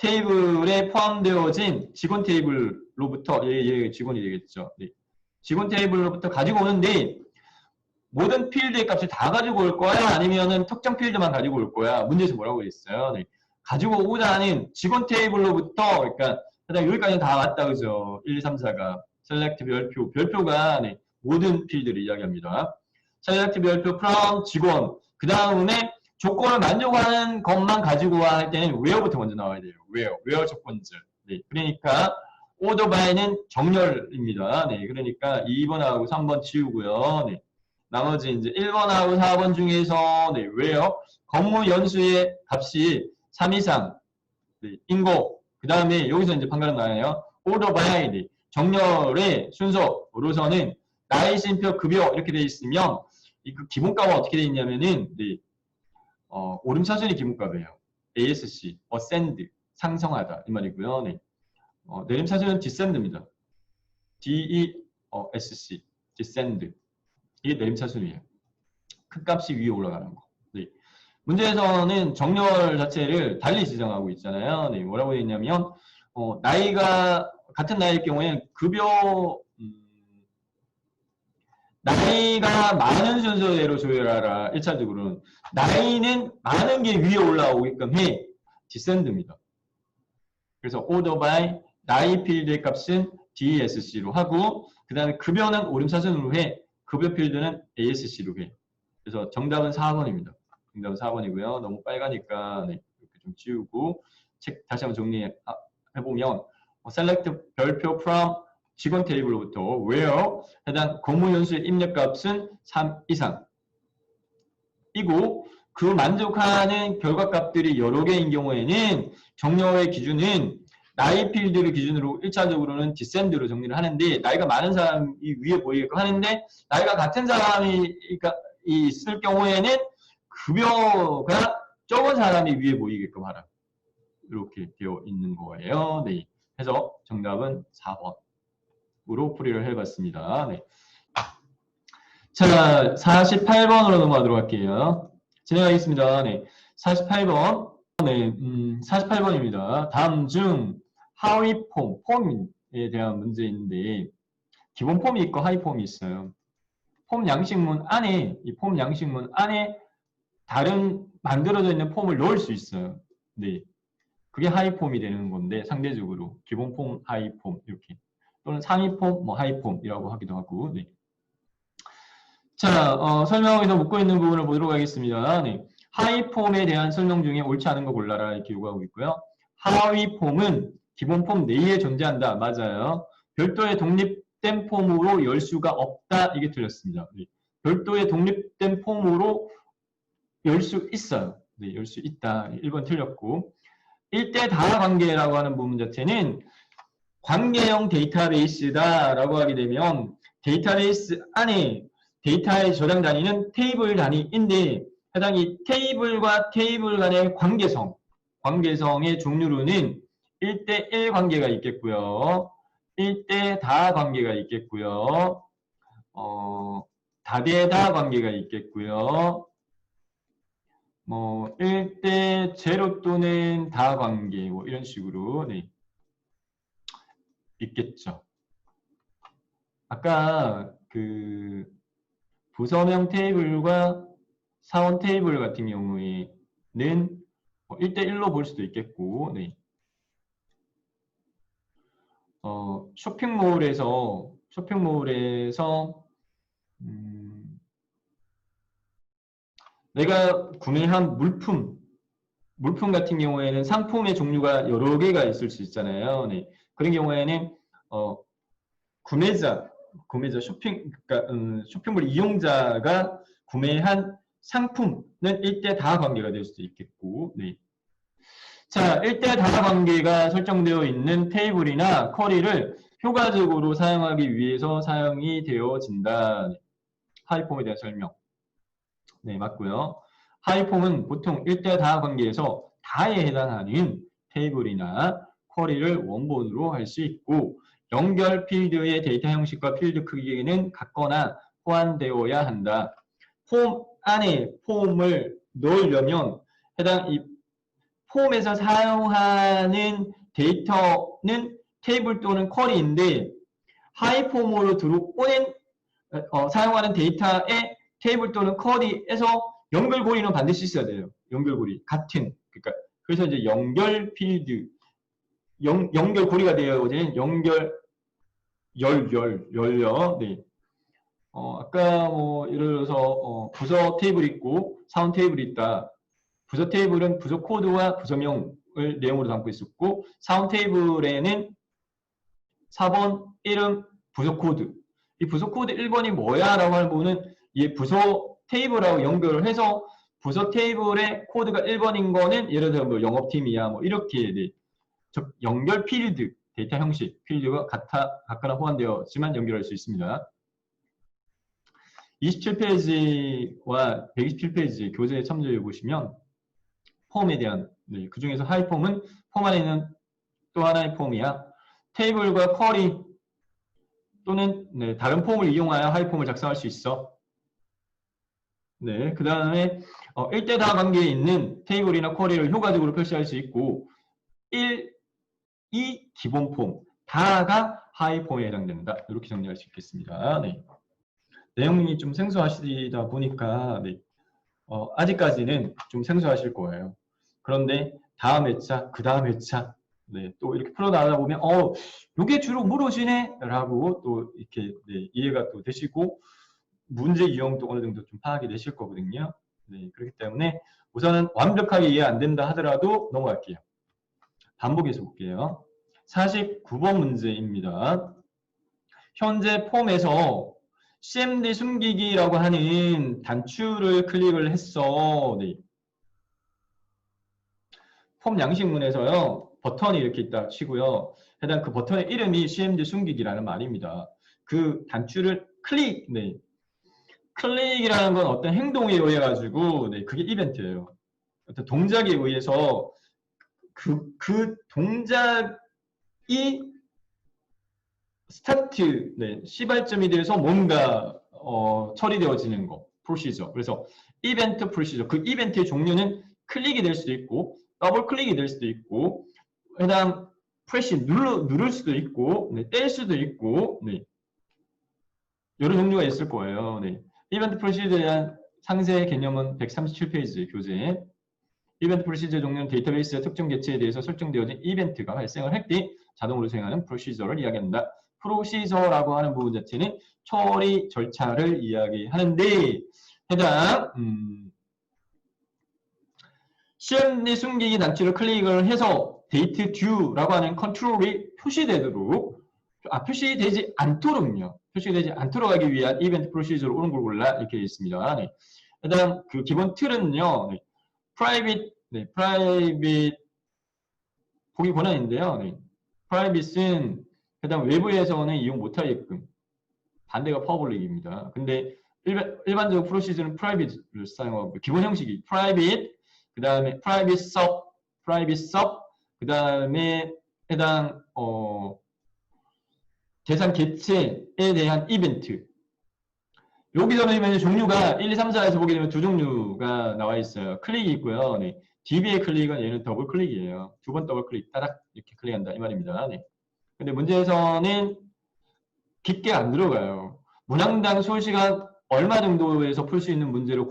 Speaker 1: 테이블에 포함되어진 직원 테이블로부터 얘 직원이 되겠죠. 네. 직원 테이블로부터 가지고 오는데 모든 필드의 값을 다 가지고 올 거야? 아니면은 특정 필드만 가지고 올 거야? 문제에서 뭐라고 했어요? 네. 가지고 오고자 하는 직원 테이블로부터 그러니까 여기까지는 다 왔다 그죠? 1, 2, 3, 4가 셀렉트 별표가 네. 모든 필드를 이야기합니다. 셀렉트 별표 from 직원 그 다음에 조건을 만족하는 것만 가지고 와 할 때는 where부터 먼저 나와야 돼요. where 조건들. 네. 그러니까 order by는 정렬입니다. 네. 그러니까 2번하고 3번 지우고요. 네. 나머지 이제 1번하고 4번 중에서 네, 왜요? 업무 연수의 값이 3 이상 네, 인고 그 다음에 여기서 이제 판가름 나와요. order by 네, 정렬의 순서로서는 나이, 쉼표, 급여 이렇게 돼 있으면 이 그 기본값은 어떻게 돼 있냐면은 네, 오름차순이 기본값이에요. ASC, ascend, 상승하다 이 말이고요. 네. 내림차순은 descend입니다. DESC, descend. 이게 내림차순이에요. 큰 값이 위에 올라가는 거. 네. 문제에서는 정렬 자체를 달리 지정하고 있잖아요. 네. 뭐라고 되어 있냐면 나이가 같은 나이일 경우에 급여 나이가 많은 순서대로 조율하라. 1차적으로는 나이는 많은 게 위에 올라오게끔 해. 디센드입니다. 그래서 order by 나이 필드의 값은 DESC로 하고 그 다음에 급여는 오름차순으로 해. 급여 필드는 ASC로 해. 그래서 정답은 4번입니다. 정답은 4번이고요. 너무 빨가니까 네, 이렇게 좀 지우고 책 다시 한번 정리해보면 select 별표 from 직원 테이블로부터 where 해당 공무 연수의 입력값은 3 이상 이고 그 만족하는 결과값들이 여러 개인 경우에는 정렬의 기준은 나이 필드를 기준으로 1차적으로는 디센드로 정리를 하는데 나이가 많은 사람이 위에 보이게끔 하는데 나이가 같은 사람이 있을 경우에는 급여가 적은 사람이 위에 보이게끔 하라. 이렇게 되어 있는 거예요. 네. 해서 정답은 4번으로 풀이를 해봤습니다. 네. 자, 48번으로 넘어가도록 할게요. 진행하겠습니다. 네. 48번. 네, 48번입니다. 다음 중 하위 폼에 대한 문제인데, 기본 폼이 있고 하위 폼이 있어요. 폼 양식문 안에, 이 폼 양식문 안에 다른 만들어져 있는 폼을 넣을 수 있어요. 네. 그게 하위 폼이 되는 건데, 상대적으로. 기본 폼, 하위 폼, 이렇게. 또는 상위 폼, 뭐 하위 폼이라고 하기도 하고, 네. 자, 설명에서 묻고 있는 부분을 보도록 하겠습니다. 네. 하위 폼에 대한 설명 중에 옳지 않은 거 골라라 이렇게 요구하고 있고요. 하위 폼은 기본 폼 내에 존재한다. 맞아요. 별도의 독립된 폼으로 열 수가 없다. 이게 틀렸습니다. 네. 별도의 독립된 폼으로 열 수 있어요. 네, 열 수 있다. 1번 틀렸고. 일대 다화 관계라고 하는 부분 자체는 관계형 데이터베이스다라고 하게 되면 데이터베이스 안에 데이터의 저장 단위는 테이블 단위인데 해당 이 테이블과 테이블 간의 관계성의 종류로는 1대1 관계가 있겠고요. 1대 다 관계가 있겠고요. 다대다 관계가 있겠고요. 뭐 1대 제로 또는 다 관계 뭐 이런 식으로 네. 있겠죠. 아까 그 부서명 테이블과 사원 테이블 같은 경우에는 1대1로 볼 수도 있겠고, 네. 쇼핑몰에서 내가 구매한 물품 같은 경우에는 상품의 종류가 여러 개가 있을 수 있잖아요. 네. 그런 경우에는 구매자 그러니까 쇼핑몰 이용자가 구매한 상품은 1대 다 관계가 될 수도 있겠고, 네. 자, 1대 다 관계가 설정되어 있는 테이블이나 쿼리를 효과적으로 사용하기 위해서 사용이 되어진다. 하이폼에 대한 설명. 네, 맞고요. 하이폼은 보통 1대 다 관계에서 다에 해당하는 테이블이나 쿼리를 원본으로 할 수 있고 연결 필드의 데이터 형식과 필드 크기에는 같거나 호환되어야 한다. 폼 안에 폼을 넣으려면 해당 이 폼에서 사용하는 데이터는 테이블 또는 쿼리인데 하이폼으로 들어오는 사용하는 데이터의 테이블 또는 쿼리에서 연결고리는 반드시 있어야 돼요. 연결고리 같은 그러니까 그래서 이제 연결 필드 연결고리가 되어진 열려 네. 아까 뭐 예를 들어서 부서 테이블 있고 사원 테이블이 있다. 부서 테이블은 부서 코드와 부서명을 내용으로 담고 있었고 사원 테이블에는 4번 이름 부서 코드 이 부서 코드 1번이 뭐야 라고 하는 부분은 이 부서 테이블하고 연결을 해서 부서 테이블의 코드가 1번인 거는 예를 들어 뭐 영업팀이야 뭐 이렇게 네. 즉 연결 필드 데이터 형식 필드가 같거나 호환되었지만 연결할 수 있습니다. 27페이지와 127페이지 교재에 참조해 보시면 폼에 대한 네, 그 중에서 하이폼은 폼 안에 있는 또 하나의 폼이야. 테이블과 쿼리 또는 네, 다른 폼을 이용하여 하이폼을 작성할 수 있어. 네, 그 다음에 1대 다 관계에 있는 테이블이나 쿼리를 효과적으로 표시할 수 있고 1, 2 기본 폼, 다가 하이폼에 해당된다. 이렇게 정리할 수 있겠습니다. 네. 내용이 좀 생소하시다 보니까 네. 아직까지는 좀 생소하실 거예요. 그런데 다음 회차, 그 다음 회차 네, 또 이렇게 풀어나가다 보면 이게 주로 물어지네 라고 또 이렇게 네, 이해가 또 되시고 문제 유형도 어느 정도 좀 파악이 되실 거거든요. 네, 그렇기 때문에 우선은 완벽하게 이해 안 된다 하더라도 넘어갈게요. 반복해서 볼게요. 49번 문제입니다. 현재 폼에서 CMD 숨기기라고 하는 단추를 클릭을 했어. 네. 폼 양식문에서요. 버튼이 이렇게 있다 치고요. 해당 그 버튼의 이름이 CMD 숨기기라는 말입니다. 그 단추를 네. 클릭이라는 건 어떤 행동에 의해 가지고 네, 그게 이벤트예요. 어떤 동작에 의해서 그 동작이 스타트, 네, 시발점이 돼서 뭔가 처리되어지는 거, 프로시저. 그래서 이벤트 프로시저. 그 이벤트의 종류는 클릭이 될 수도 있고, 더블 클릭이 될 수도 있고, 그다음 프레시 누를 수도 있고, 네, 뗄 수도 있고, 네, 여러 종류가 있을 거예요. 네. 이벤트 프로시저에 대한 상세 개념은 137페이지 교재. 이벤트 프로시저 종류는 데이터베이스의 특정 개체에 대해서 설정되어진 이벤트가 발생을 할 때 자동으로 수행하는 프로시저를 이야기한다. 프로시저라고 하는 부분 자체는 처리 절차를 이야기하는데 해당 시험 내 숨기기 단추를 클릭을 해서 데이트 듀라고 하는 컨트롤이 표시되도록 표시되지 않도록요. 표시되지 않도록 하기 위한 이벤트 프로시저로 오는 걸 골라 이렇게 되어 있습니다. 네. 일단 그 기본 틀은요. 네. 프라이빗 보기 권한인데요. 네. 프라이빗은 해당 외부에서는 이용 못하게끔 반대가 퍼블릭입니다. 근데 일반적으로 프로시저는 프라이빗을 사용하고 기본 형식이 프라이빗, 그 다음에 프라이빗 섭, 그 다음에 해당 대상 개체에 대한 이벤트. 여기서 보면 종류가 1, 2, 3, 4에서 보게 되면 두 종류가 나와 있어요. 클릭이 있고요. 네. DB의 클릭은 얘는 더블 클릭이에요. 두 번 더블 클릭, 따닥 이렇게 클릭한다 이 말입니다. 네. 근데 문제에서는 깊게 안 들어가요. 문항당 소요시간 얼마 정도에서 풀 수 있는 문제로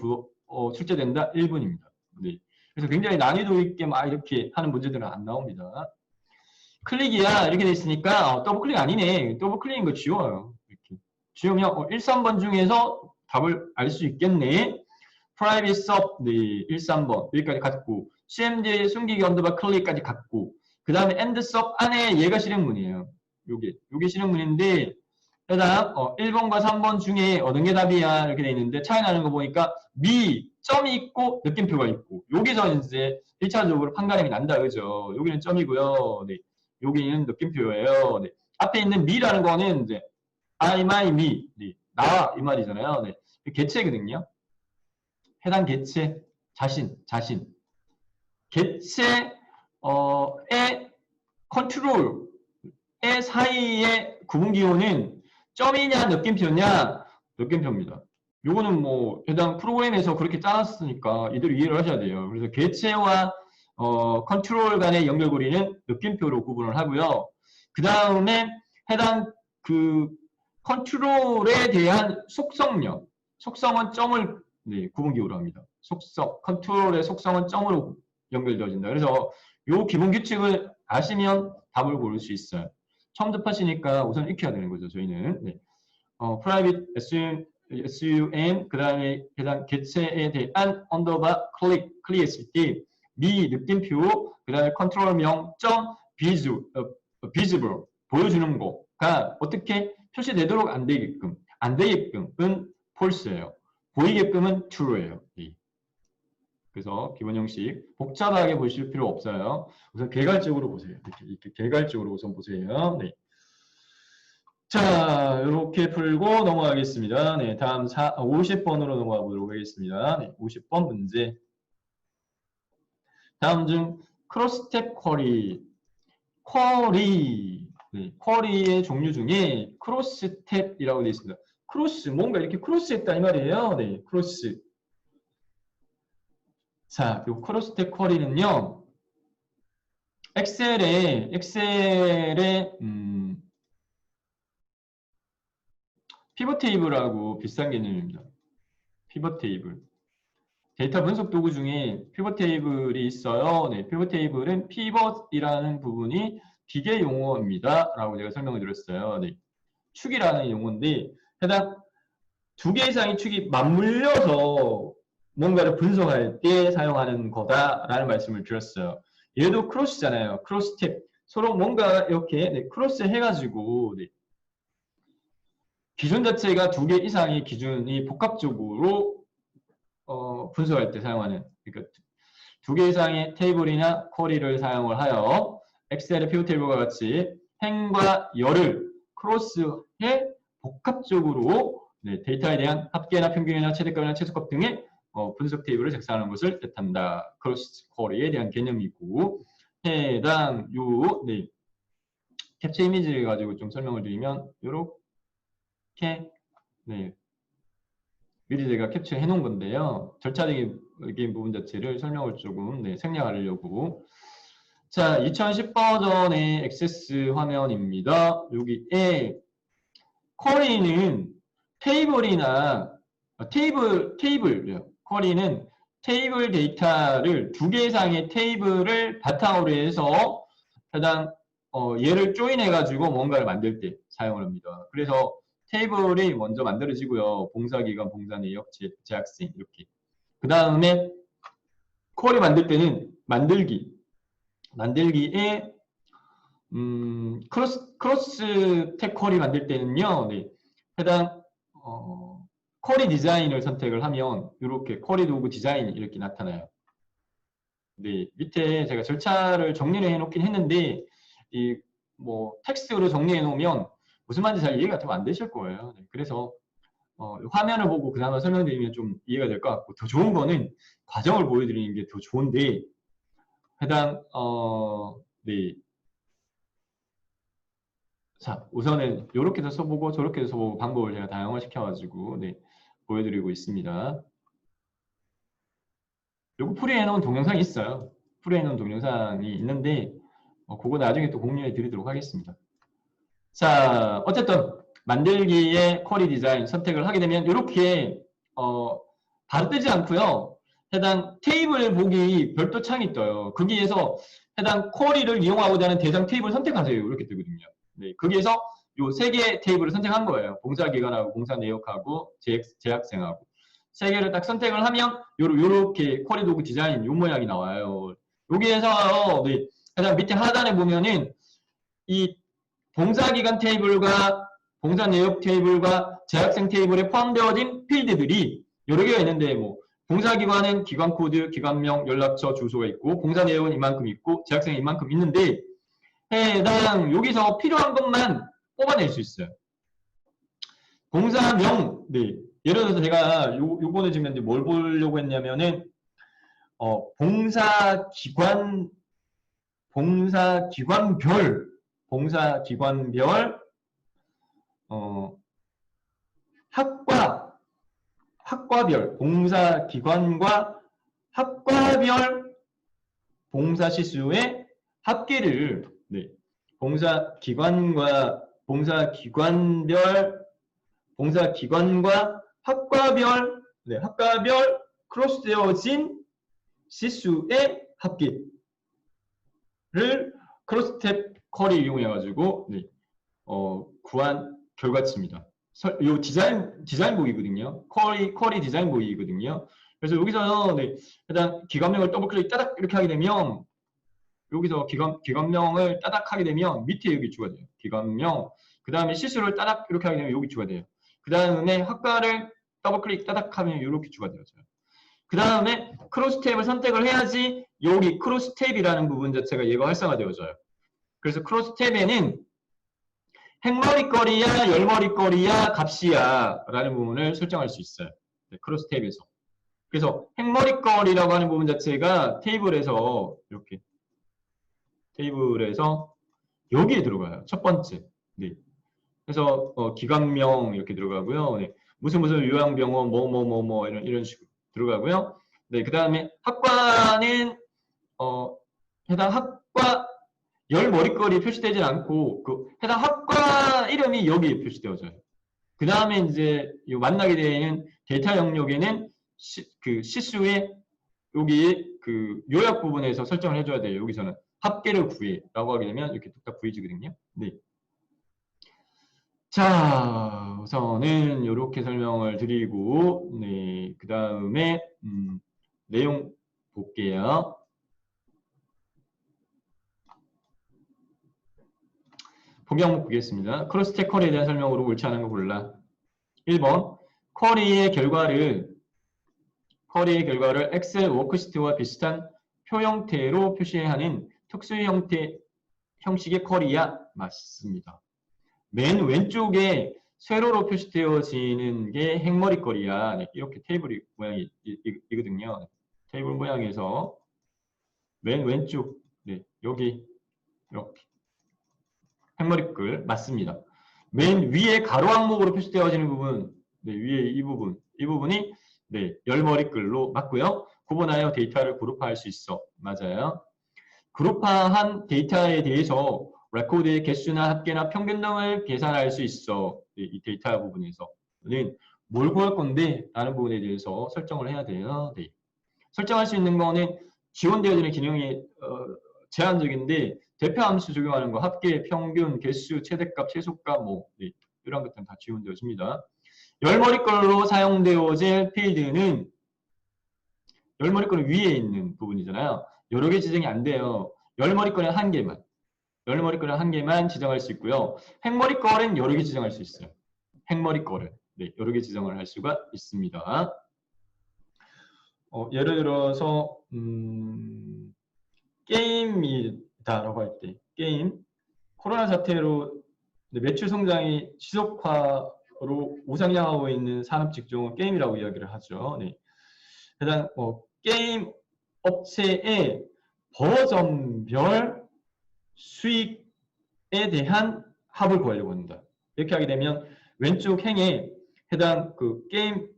Speaker 1: 출제된다? 1분입니다. 네. 그래서 굉장히 난이도 있게 막 이렇게 하는 문제들은 안 나옵니다. 클릭이야 이렇게 돼 있으니까 더블 클릭 아니네. 더블 클릭인 거 지워요. 이렇게. 지우면 1, 3번 중에서 답을 알 수 있겠네. private sub 네, 1, 3번 여기까지 갔고 cmd 숨기기 언더바 클릭까지 갔고 그 다음에 end sub 안에 얘가 실행문이에요. 요게 실행문인데 해당 1번과 3번 중에 어느 게 답이야 이렇게 돼 있는데 차이 나는 거 보니까 미 점이 있고 느낌표가 있고 여기서 이제 1차적으로 판가름이 난다 그죠. 여기는 점이고요. 네. 여기는 느낌표예요. 네. 앞에 있는 미라는 거는 이제 I, my, me 네. 나 이 말이잖아요. 네. 개체거든요. 해당 개체 자신 개체의 컨트롤의 사이의 구분기호는 점이냐 느낌표냐 느낌표입니다. 요거는 뭐 해당 프로그램에서 그렇게 짜놨으니까 이대로 이해를 하셔야 돼요. 그래서 개체와 컨트롤 간의 연결고리는 느낌표로 구분을 하고요. 그 다음에 해당 그 컨트롤에 대한 속성은 점을 네, 구분기호로 합니다. 컨트롤의 속성은 점으로 연결되어진다. 그래서 요 기본 규칙을 아시면 답을 고를 수 있어요. 처음 접하시니까 우선 익혀야 되는 거죠. 저희는 네. private SUN 그 다음에 해당 개체에 대한 언더바 클릭했을 때 미 느낌표 그 다음에 컨트롤명 점 visible 보여주는 거가 어떻게 표시되도록 안 되게끔은 false예요. 보이게끔은 true예요. 그래서 기본 형식 복잡하게 보실 필요 없어요. 우선 개괄적으로 보세요. 이렇게 개괄적으로 우선 보세요. 네. 자, 이렇게 풀고 넘어가겠습니다. 네, 다음 50번으로 넘어가 보도록 하겠습니다. 네, 50번 문제. 다음 중 크로스탭 쿼리의 종류 중에 크로스탭이라고 되어 있습니다. 크로스, 뭔가 이렇게 크로스했다 이 말이에요. 네, 크로스. 자, 이 크로스탭 쿼리는요. 엑셀에 피벗 테이블하고 비슷한 개념입니다. 피벗 테이블. 데이터 분석 도구 중에 피벗 테이블이 있어요. 네, 피벗 테이블은 피벗이라는 부분이 기계 용어입니다. 라고 제가 설명을 드렸어요. 네, 축이라는 용어인데 해당 두 개 이상의 축이 맞물려서 뭔가를 분석할 때 사용하는 거다라는 말씀을 드렸어요. 얘도 크로스잖아요. 크로스탭. 서로 뭔가 이렇게 네, 크로스 해가지고 네, 기준 자체가 두 개 이상의 기준이 복합적으로 분석할 때 사용하는 그러니까 두 개 이상의 테이블이나 쿼리를 사용을 하여 엑셀의 피벗 테이블과 같이 행과 열을 크로스해 복합적으로 네, 데이터에 대한 합계나 평균이나 최대값이나 최소값 등의 분석 테이블을 작성하는 것을 뜻한다. 크로스 쿼리에 대한 개념이고 해당 요 네, 캡처 이미지를 가지고 좀 설명을 드리면 이렇게 네, 미리 제가 캡처해 놓은 건데요. 절차적인 부분 자체를 설명을 조금 네, 생략하려고. 자, 2010 버전의 액세스 화면입니다. 여기에 쿼리는 테이블이나 테이블이요. 쿼리는 테이블 데이터를 두 개 이상의 테이블을 바탕으로 해서 해당 얘를 조인해가지고 뭔가를 만들 때 사용을 합니다. 그래서 테이블이 먼저 만들어지고요. 봉사기간, 봉사내역, 재학생 이렇게. 그 다음에 쿼리 만들 때는 만들기에 크로스 탭 쿼리 만들 때는요. 네, 해당 쿼리 디자인을 선택을 하면 이렇게 쿼리 도구 디자인 이렇게 나타나요. 네, 밑에 제가 절차를 정리를 해놓긴 했는데 이 뭐 텍스트로 정리해 놓으면 무슨 말인지 잘 이해가 좀 안 되실 거예요. 네, 그래서 화면을 보고 그나마 설명드리면 좀 이해가 될 것 같고 더 좋은 거는 과정을 보여드리는 게 더 좋은데 해당 네. 자, 우선은 이렇게도 써보고 저렇게도 써보고 방법을 제가 다양화 시켜가지고 네, 보여드리고 있습니다. 요거 풀이해놓은 동영상이 있어요. 풀이해놓은 동영상이 있는데 그거 나중에 또 공유해 드리도록 하겠습니다. 자, 어쨌든 만들기의 쿼리 디자인 선택을 하게 되면 이렇게 바로 뜨지 않고요. 해당 테이블 보기 별도 창이 떠요. 거기에서 해당 쿼리를 이용하고자 하는 대상 테이블 선택하세요. 이렇게 뜨거든요. 네, 거기에서 요 세 개의 테이블을 선택한 거예요. 봉사기관하고 봉사내역하고 재학생하고 세 개를 딱 선택을 하면 요렇게 쿼리 도구 디자인 요 모양이 나와요. 여기에서 네, 해당 밑에 하단에 보면은 이 봉사기간 테이블과 봉사내역 테이블과 재학생 테이블에 포함되어진 필드들이 여러 개가 있는데 뭐 봉사기관은 기관 코드, 기관명, 연락처, 주소가 있고 봉사내역은 이만큼 있고 재학생은 이만큼 있는데 해당 여기서 필요한 것만 뽑아낼 수 있어요. 봉사명, 네. 예를 들어서 제가 요번에 지금 뭘 보려고 했냐면은 봉사기관별 학과별 봉사기관과 학과별 봉사시수의 합계를 네, 봉사기관과 학과별 크로스되어진 시수의 합계를 크로스탭 쿼리 이용해가지고 네, 구한 결과치입니다. 이 디자인북이거든요. 쿼리 디자인북이거든요. 그래서 여기서 네, 일단 기관명을 더블클릭 따닥 이렇게 하게 되면 여기서 기관명을 따닥 하게 되면 밑에 여기 주가 돼요. 기관명. 그 다음에 시수를 따닥 이렇게 하게 되면 여기 주가 돼요. 그 다음에 학과를 더블클릭 따닥 하면 이렇게 주가 되어져요. 그 다음에 크로스 탭을 선택을 해야지 여기 크로스 탭이라는 부분 자체가 얘가 활성화되어져요. 그래서 크로스 탭에는 행머리거리야, 열머리거리야, 값이야 라는 부분을 설정할 수 있어요. 네, 크로스 탭에서. 그래서 행머리거리라고 하는 부분 자체가 테이블에서 이렇게 여기에 들어가요. 첫 번째. 네. 그래서 기관명 이렇게 들어가고요. 네. 무슨 요양병원 뭐 이런 식으로 들어가고요. 네. 그 다음에 학과는 해당 학과 열 머리거리 표시되지 않고 그 해당 학과 이름이 여기에 표시되어져요. 그 다음에 이제 만나게 되는 데이터 영역에는 그 시수의 여기 그 요약 부분에서 설정을 해줘야 돼요. 여기서는 합계를 구해라고 하게 되면 이렇게 뚝딱 구해지거든요. 네. 자, 우선은 이렇게 설명을 드리고, 네, 그 다음에 내용 볼게요. 보기 항목 보겠습니다. 크로스텍 쿼리에 대한 설명으로 옳지 않은 거 골라. 1번, 쿼리의 결과를 엑셀 워크시트와 비슷한 표 형태로 표시하는 특수 형식의 쿼리야. 맞습니다. 맨 왼쪽에 세로로 표시되어지는 게 행머리거리야. 네, 이렇게 테이블 모양이거든요. 테이블 모양에서 맨 왼쪽, 네, 여기 이렇게 행머리글 맞습니다. 맨 위에 가로 항목으로 표시되어지는 부분, 네, 위에 이 부분이 네, 열머리글로 맞고요. 구분하여 데이터를 그룹화할 수 있어. 맞아요. 그룹화한 데이터에 대해서 레코드의 개수나 합계나 평균 등을 계산할 수 있어. 네, 이 데이터 부분에서는 뭘 구할 건데 라는 부분에 대해서 설정을 해야 돼요. 네. 설정할 수 있는 거는 지원되어지는 기능이 제한적인데 대표 함수 적용하는 거 합계, 평균, 개수, 최대값, 최소값 뭐 네, 이런 것들은 다 지원되어집니다. 열머리글로 사용되어질 필드는 열머리글은 위에 있는 부분이잖아요. 여러 개 지정이 안 돼요. 열머리글은 한 개만. 열머리글은 한 개만 지정할 수 있고요. 행머리글은 여러 개 지정할 수 있어요. 행머리글은 네, 여러 개 지정을 할 수가 있습니다. 예를 들어서 게임이다라고 할 때 게임 코로나 사태로 매출 성장이 지속화로 우상향하고 있는 산업 직종은 게임이라고 이야기를 하죠. 네. 해당 게임 업체의 버전별 수익에 대한 합을 구하려고 합니다. 이렇게 하게 되면 왼쪽 행에 해당 그 게임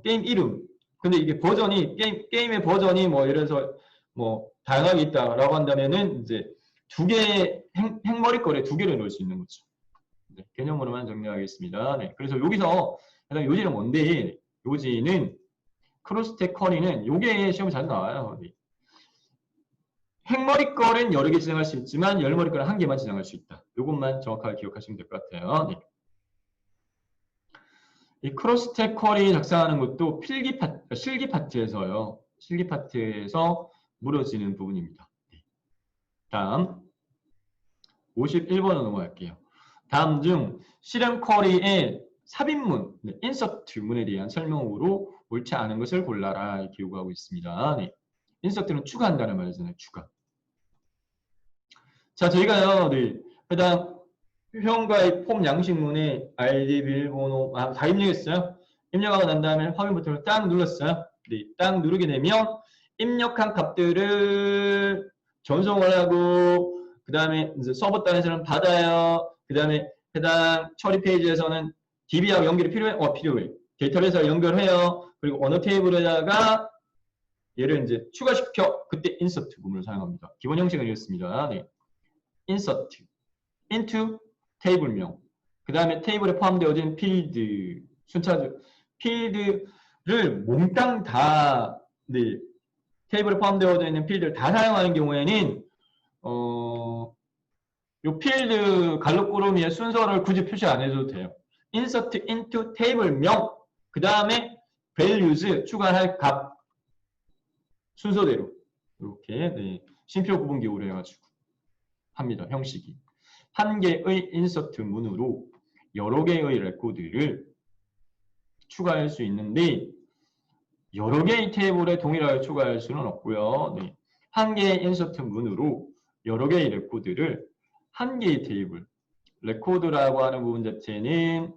Speaker 1: 이름 근데 이게 버전이 게임의 버전이 뭐 예를 들어서 뭐 다양하게 있다라고 한다면은 이제 두 개의 행머리거리에 두 개를 넣을 수 있는 거죠. 네, 개념으로만 정리하겠습니다. 네, 그래서 여기서 해당 요지는 뭔데 요지는 크로스텍 커리는 요게 시험 자주 나와요. 네. 행머리거리는 여러 개 지정할 수 있지만 열머리거리는 한 개만 지정할 수 있다. 요것만 정확하게 기억하시면 될 것 같아요. 네. 이 크로스텍 쿼리 작성하는 것도 실기 파트에서요. 실기 파트에서 무너지는 부분입니다. 다음 51번으로 넘어갈게요. 다음 중 실행 쿼리의 삽입문, 인서트 문에 대한 설명으로 옳지 않은 것을 골라라 이렇게 요구하고 있습니다. 네. 인서트는 추가한다는 말이잖아요. 추가. 자, 저희가요. 네. 해당 회원과의 폼 양식문에 ID, 비밀번호 다 입력했어요. 입력하고 난 다음에 확인 버튼을 딱 눌렀어요. 네, 딱 누르게 되면 입력한 값들을 전송을 하고 그 다음에 서버 단에서는 받아요. 그 다음에 해당 처리 페이지에서는 DB하고 연결이 필요해? 필요해. 데이터베이스와 연결해요. 그리고 어느 테이블에다가 얘를 이제 추가시켜 그때 인서트 부분을 사용합니다. 기본 형식은 이렇습니다. 네. 인서트 into 테이블명. 그 다음에 테이블에 포함되어진 필드, 순차적 필드를 몽땅 다 네, 테이블에 포함되어져 있는 필드를 다 사용하는 경우에는 요 필드 갈록구름이의 순서를 굳이 표시 안 해줘도 돼요. insert into 테이블명 그 다음에 values 추가할 값 순서대로 이렇게 네, 심표 구분기호로 해가지고 합니다. 형식이. 한 개의 인서트 문으로 여러 개의 레코드를 추가할 수 있는데 여러 개의 테이블에 동일하게 추가할 수는 없고요. 네. 한 개의 인서트 문으로 여러 개의 레코드를 한 개의 테이블 레코드라고 하는 부분 자체는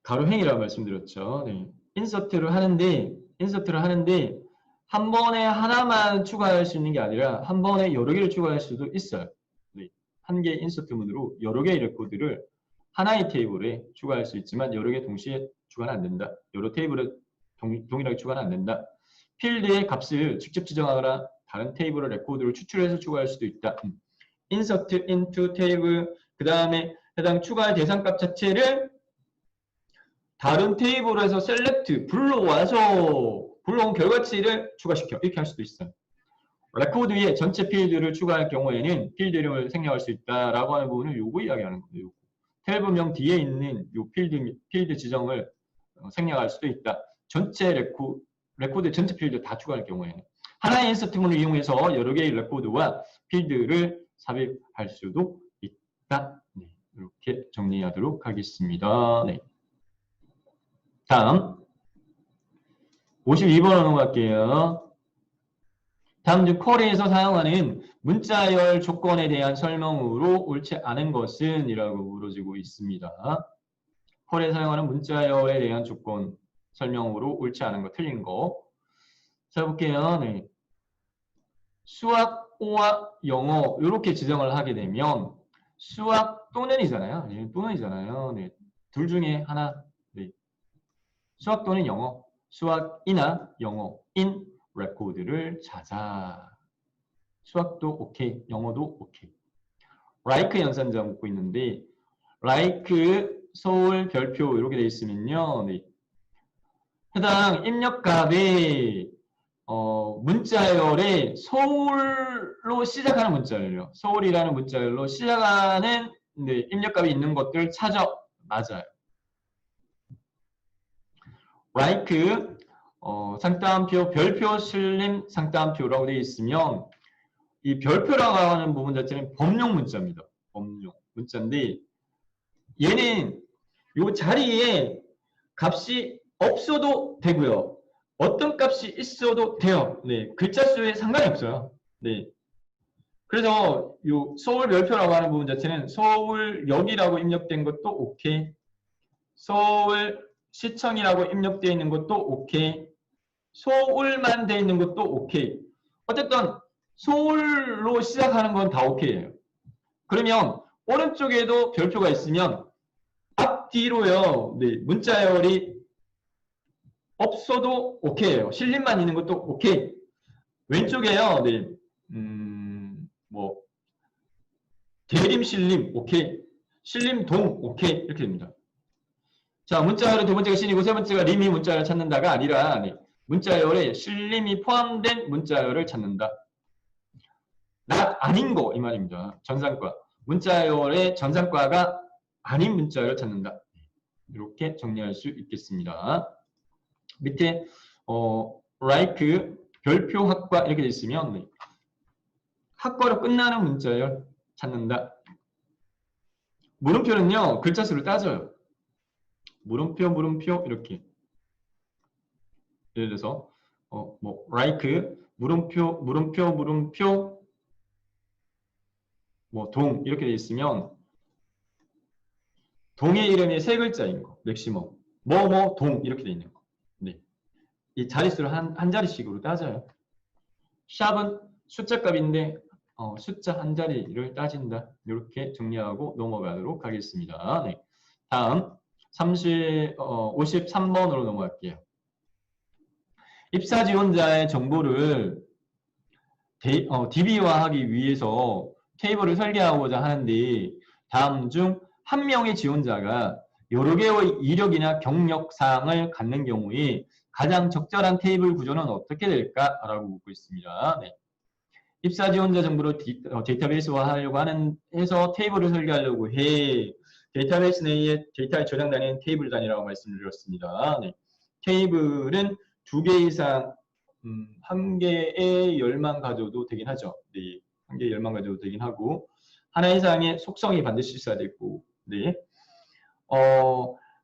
Speaker 1: 가로행이라고 말씀드렸죠. 네. 인서트를 하는데 한 번에 하나만 추가할 수 있는 게 아니라 한 번에 여러 개를 추가할 수도 있어요. 네. 한 개의 인서트 문으로 여러 개의 레코드를 하나의 테이블에 추가할 수 있지만 여러 개 동시에 추가는 안 된다. 여러 테이블에 동일하게 추가는 안 된다. 필드의 값을 직접 지정하거나 다른 테이블의 레코드를 추출해서 추가할 수도 있다. insert into 테이블 그 다음에 해당 추가의 대상값 자체를 다른 테이블에서 셀렉트 불러온 결과치를 추가시켜 이렇게 할 수도 있어요. 레코드 위에 전체 필드를 추가할 경우에는 필드 이름을 생략할 수 있다라고 하는 부분을 요거 이야기하는 거예요. 테이블명 뒤에 있는 요 필드 지정을 생략할 수도 있다. 전체 레코드 전체 필드 다 추가할 경우에는 하나의 인서트문을 이용해서 여러 개의 레코드와 필드를 삽입할 수도 있다. 네, 이렇게 정리하도록 하겠습니다. 네. 다음 52번으로 넘어갈게요. 다음 중 쿼리에서 사용하는 문자열 조건에 대한 설명으로 옳지 않은 것은 이라고 물어지고 있습니다. 쿼리에 사용하는 문자열에 대한 조건 설명으로 옳지 않은 거 틀린 거. 자 볼게요. 네. 수학 수학과 영어 이렇게 지정을 하게 되면 수학 또는이잖아요. 네, 또는이잖아요. 네, 둘 중에 하나. 네, 수학 또는 영어, 수학이나 영어인 레코드를 찾아. 수학도 오케이, 영어도 오케이. 라이크 연산자 묻고 있는데 라이크 서울 별표 이렇게 돼 있으면요. 네, 해당 입력값의 문자열에 서울로 시작하는 문자열이요. 서울이라는 문자열로 시작하는 네, 입력값이 있는 것들 찾아. 맞아요. like 상따옴표 별표 슬림 상따옴표라고 되어 있으면 이 별표라고 하는 부분 자체는 범용 문자입니다. 범용 문자인데 얘는 이 자리에 값이 없어도 되고요. 어떤 값이 있어도 돼요. 네, 글자 수에 상관이 없어요. 네. 그래서 요 서울 별표라고 하는 부분 자체는 서울역이라고 입력된 것도 오케이. 서울 시청이라고 입력되어 있는 것도 오케이. 서울만 돼 있는 것도 오케이. 어쨌든 서울로 시작하는 건 다 오케이예요. 그러면 오른쪽에도 별표가 있으면 앞뒤로요. 네, 문자열이 없어도 오케이예요. 실림만 있는 것도 오케이. 왼쪽에요. 네, 뭐 대림 실림 오케이. 실림 동 오케이 이렇게 됩니다. 자, 문자열은 두 번째가 신이고 세 번째가 림이 문자열을 찾는다가 아니라 네, 문자열에 실림이 포함된 문자열을 찾는다. 아닌 거 이 말입니다. 전산과. 문자열의 전산과가 아닌 문자열을 찾는다. 이렇게 정리할 수 있겠습니다. 밑에 like 별표 학과 이렇게 돼 있으면 네, 학과로 끝나는 문자열 찾는다. 물음표는요. 글자 수를 따져요. 물음표 물음표 이렇게. 예를 들어서 뭐 like 물음표 물음표 물음표 뭐 동 이렇게 돼 있으면 동의 이름이 세 글자인 거 맥시멈 뭐뭐 동 이렇게 돼 있는 거. 네. 이 자릿수를 한 자리씩으로 따져요. 샵은 숫자 값인데 숫자 한 자리를 따진다. 이렇게 정리하고 넘어가도록 하겠습니다. 네. 다음 53번으로 넘어갈게요. 입사 지원자의 정보를 DB화하기 위해서 테이블을 설계하고자 하는데 다음 중 한 명의 지원자가 여러 개의 이력이나 경력 사항을 갖는 경우에 가장 적절한 테이블 구조는 어떻게 될까라고 묻고 있습니다. 네. 입사 지원자 정보를 데이터베이스화 하려고 해서 테이블을 설계하려고 해. 데이터베이스 내에 데이터의 저장 단위는 테이블 단위라고 말씀드렸습니다. 네. 테이블은 2개 이상 1개에 10만 가져도 되긴 하죠. 네. 1개에 10만 가져도 되긴 하고 하나 이상의 속성이 반드시 있어야 되고 네.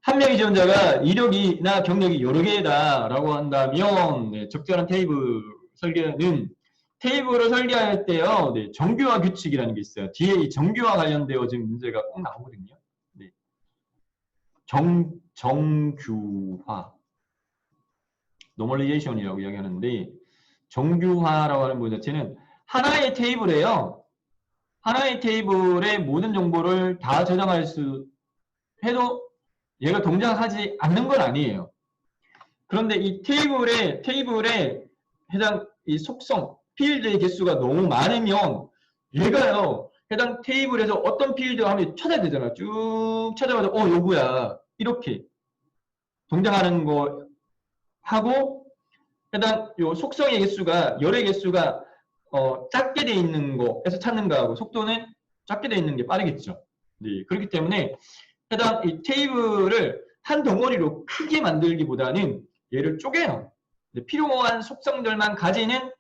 Speaker 1: 한 명의 지원자가 이력이나 경력이 여러 개다라고 한다면 네, 적절한 테이블 설계는 테이블을 설계할 때요. 네, 정규화 규칙이라는 게 있어요. 뒤에 이 정규화 관련되어진 문제가 꼭 나오거든요. 네. 정규화 노멀리제이션이라고 이야기하는데 정규화라고 하는 것 자체는 하나의 테이블에요. 하나의 테이블의 모든 정보를 다 저장할 수 해도 얘가 동작하지 않는 건 아니에요. 그런데 이 테이블에 해당 이 속성, 필드의 개수가 너무 많으면 얘가요, 해당 테이블에서 어떤 필드가 하면 찾아야 되잖아. 쭉 찾아가서 요거야. 이렇게 동작하는 거 하고 해당 요 속성의 개수가 열의 개수가 작게 돼 있는 거에서 찾는 거하고 속도는 작게 돼 있는 게 빠르겠죠. 네, 그렇기 때문에 해당 이 테이블을 한 덩어리로 크게 만들기보다는 얘를 쪼개요. 네, 필요한 속성들만 가지는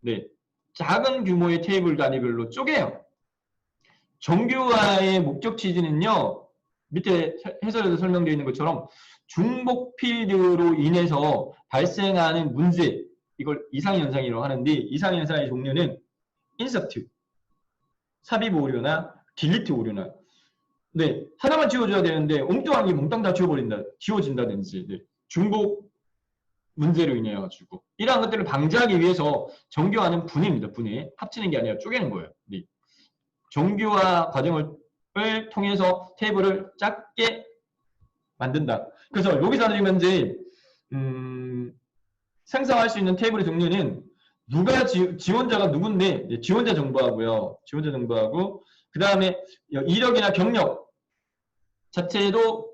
Speaker 1: 네, 작은 규모의 테이블 단위별로 쪼개요. 정규화의 목적 취지는요. 밑에 해설에도 설명되어 있는 것처럼 중복 필드로 인해서 발생하는 문제 이걸 이상현상이라고 하는데 이상현상의 종류는 인서트, 삽입 오류나 딜리트 오류나 네, 하나만 지워줘야 되는데 엉뚱한 게 몽땅 다 지워진다든지 네, 중복 문제로 인해 가지고 이러한 것들을 방지하기 위해서 정규화는 분해입니다. 분해. 합치는 게 아니라 쪼개는 거예요. 네. 정규화 과정을 통해서 테이블을 작게 만든다. 그래서 여기서는 지금 현재 생성할 수 있는 테이블의 종류는 누가 지원자가 누군데 네, 지원자 정보하고요. 지원자 정보하고 그 다음에 이력이나 경력 자체도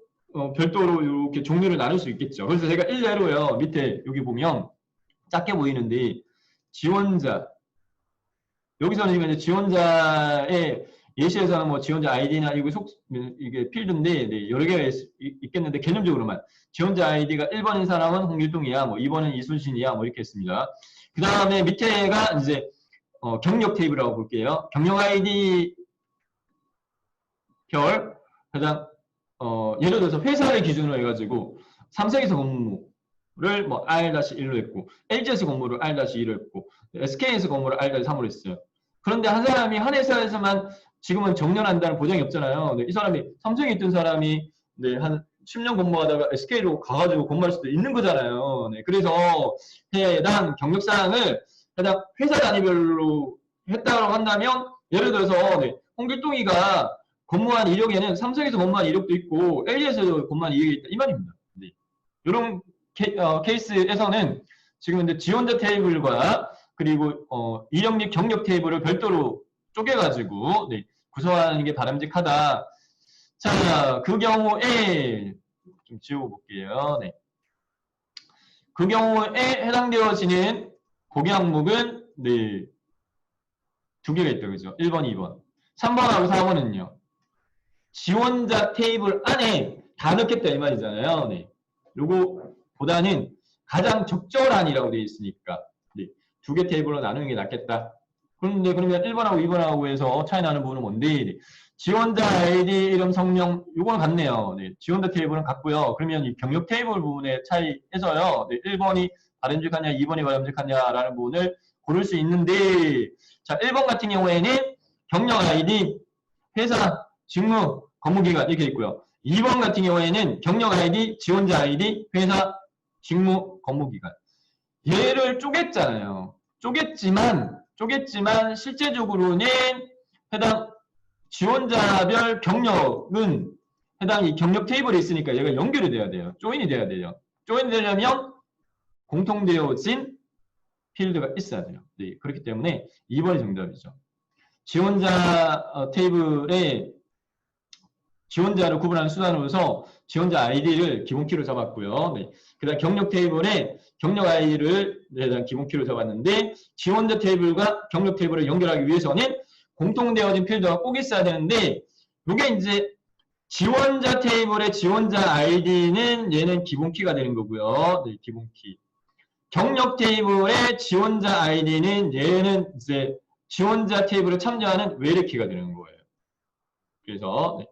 Speaker 1: 별도로 이렇게 종류를 나눌 수 있겠죠. 그래서 제가 일례로요. 밑에 여기 보면 작게 보이는데 지원자 여기서는 지금 이제 지원자의 예시에서는 뭐 지원자 아이디나 이게 필드인데 네, 여러 개가 있겠는데 개념적으로만 지원자 아이디가 1번인 사람은 홍길동이야, 뭐 2번은 이순신이야, 뭐 이렇게 했습니다. 그 다음에 밑에가 이제 경력 테이블이라고 볼게요. 경력 아이디 별 그다음 예를 들어서 회사를 기준으로 해가지고 삼성에서 근무를 뭐 R-1로 했고 LG에서 근무를 R-2로 했고 SK에서 근무를 R-3으로 했어요. 그런데 한 사람이 한 회사에서만 지금은 정년한다는 보장이 없잖아요. 네, 이 사람이 삼성에 있던 사람이 네, 한 10년 근무하다가 SK로 가가지고 근무할 수도 있는 거잖아요. 네, 그래서 해당 경력사항을 해당 회사 단위별로 했다고 한다면 예를 들어서 네, 홍길동이가 근무한 이력에는 삼성에서 근무한 이력도 있고 LG에서 근무한 이력이 있다 이 말입니다. 네. 이런 케이스에서는 지금 이제 지원자 테이블과 그리고 이력 및 경력 테이블을 별도로 쪼개가지고 네, 구성하는 게 바람직하다. 자, 그 경우에 좀 지워볼게요. 네. 그 경우에 해당되어지는 고개 항목은 네, 두 개가 있다, 그죠? 1번, 2번. 3번하고 4번은요. 지원자 테이블 안에 다 넣겠다 이 말이잖아요. 네. 요거보다는 가장 적절한이라고 되어 있으니까 네. 두 개 테이블로 나누는 게 낫겠다. 그런데 그러면 1번하고 2번하고 해서 차이 나는 부분은 뭔데? 네. 지원자 아이디, 이름, 성명 요거는 같네요. 네. 지원자 테이블은 같고요. 그러면 이 경력 테이블 부분의 차이에서요. 네. 1번이 바람직하냐, 2번이 바람직하냐라는 부분을 고를 수 있는데 자, 1번 같은 경우에는 경력 아이디, 회사, 직무, 업무기간 이렇게 있고요. 2번 같은 경우에는 경력 아이디, 지원자 아이디, 회사, 직무, 업무기간. 얘를 쪼갰잖아요. 쪼갰지만 실제적으로는 해당 지원자별 경력은 해당 이 경력 테이블에 있으니까 얘가 연결이 돼야 돼요. 조인이 돼야 돼요. 조인이 되려면 공통되어진 필드가 있어야 돼요. 네, 그렇기 때문에 2번이 정답이죠. 지원자 테이블에 지원자를 구분하는 수단으로서 지원자 아이디를 기본키로 잡았고요. 네. 그다음 경력 테이블에 경력 아이디를 기본키로 잡았는데 지원자 테이블과 경력 테이블을 연결하기 위해서는 공통되어진 필드가 꼭 있어야 되는데 이게 이제 지원자 테이블의 지원자 아이디는 얘는 기본키가 되는 거고요. 네, 기본키. 경력 테이블의 지원자 아이디는 얘는 이제 지원자 테이블에 참조하는 외래키가 되는 거예요. 그래서 네.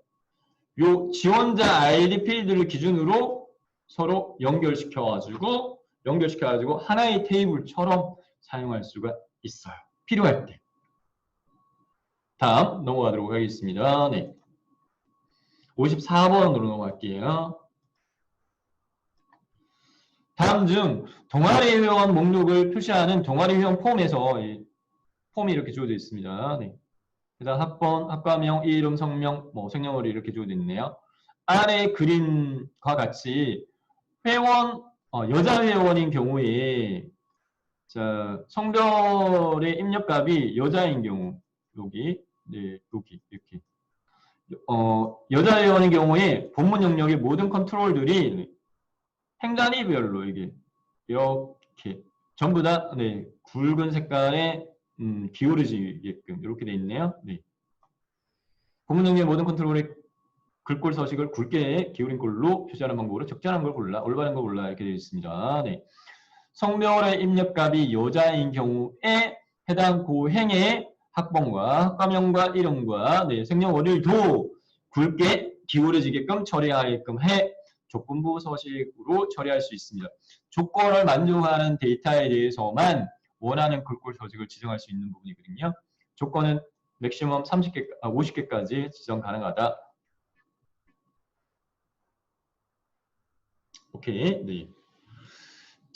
Speaker 1: 요 지원자 아이디 필드를 기준으로 서로 연결시켜가지고 하나의 테이블처럼 사용할 수가 있어요. 필요할 때. 다음 넘어가도록 하겠습니다. 네. 54번으로 넘어갈게요. 다음 중 동아리 회원 목록을 표시하는 동아리 회원 폼에서 폼이 이렇게 주어져 있습니다. 네. 그다음 학번, 학과명, 이름, 성명, 뭐 생년월일 이렇게 주어져 있네요. 아래 그림과 같이 회원, 여자 회원인 경우에 자, 성별의 입력값이 여자인 경우 여기, 네, 여기 이렇게 여자 회원인 경우에 본문 영역의 모든 컨트롤들이 행단위별로 이게 이렇게 전부 다 네, 굵은 색깔의 기울어지게끔 이렇게 돼 있네요. 네. 본문 영역의 모든 컨트롤의 글꼴 서식을 굵게 기울인 꼴로 표시하는 방법으로 적절한 걸 골라, 올바른 걸 골라 이렇게 되어 있습니다. 네. 성별의 입력값이 여자인 경우에 해당 고행의 학번과 학과명과 이름과 네, 생년월일도 굵게 기울어지게끔 처리하게끔 해 조건부 서식으로 처리할 수 있습니다. 조건을 만족하는 데이터에 대해서만 원하는 글꼴 서식을 지정할 수 있는 부분이거든요. 조건은 맥시멈 50개까지 지정 가능하다. 오케이. 네.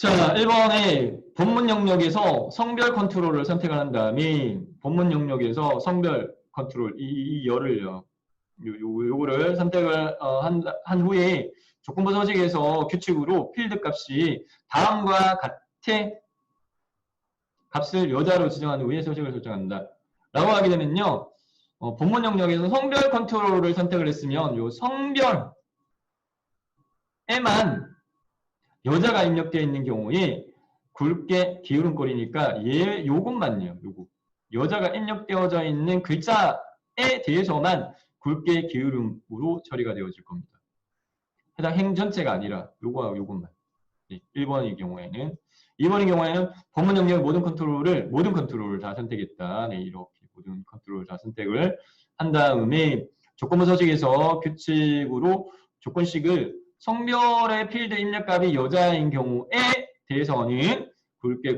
Speaker 1: 자, 1번에 본문 영역에서 성별 컨트롤을 선택을 한 다음에 본문 영역에서 성별 컨트롤 이 열을요. 요거를 선택을 한 후에 조건부 서식에서 규칙으로 필드 값이 다음과 같은 값을 여자로 지정한 후에 서식을 설정한다. 라고 하게 되면요. 본문 영역에서 성별 컨트롤을 선택을 했으면 요 성별에만 여자가 입력되어 있는 경우에 굵게 기울음꼴이니까 요것만요. 요거. 여자가 입력되어져 있는 글자에 대해서만 굵게 기울음으로 처리가 되어질 겁니다. 해당 행 전체가 아니라 요거하고 요것만. 1번의 경우에는 2번의 경우에는 본문 영역의 모든 컨트롤을 다 선택했다. 네, 이렇게 모든 컨트롤을 다 선택을 한 다음에 조건부 서식에서 규칙으로 조건식을 성별의 필드 입력값이 여자인 경우에 대해서는 굵게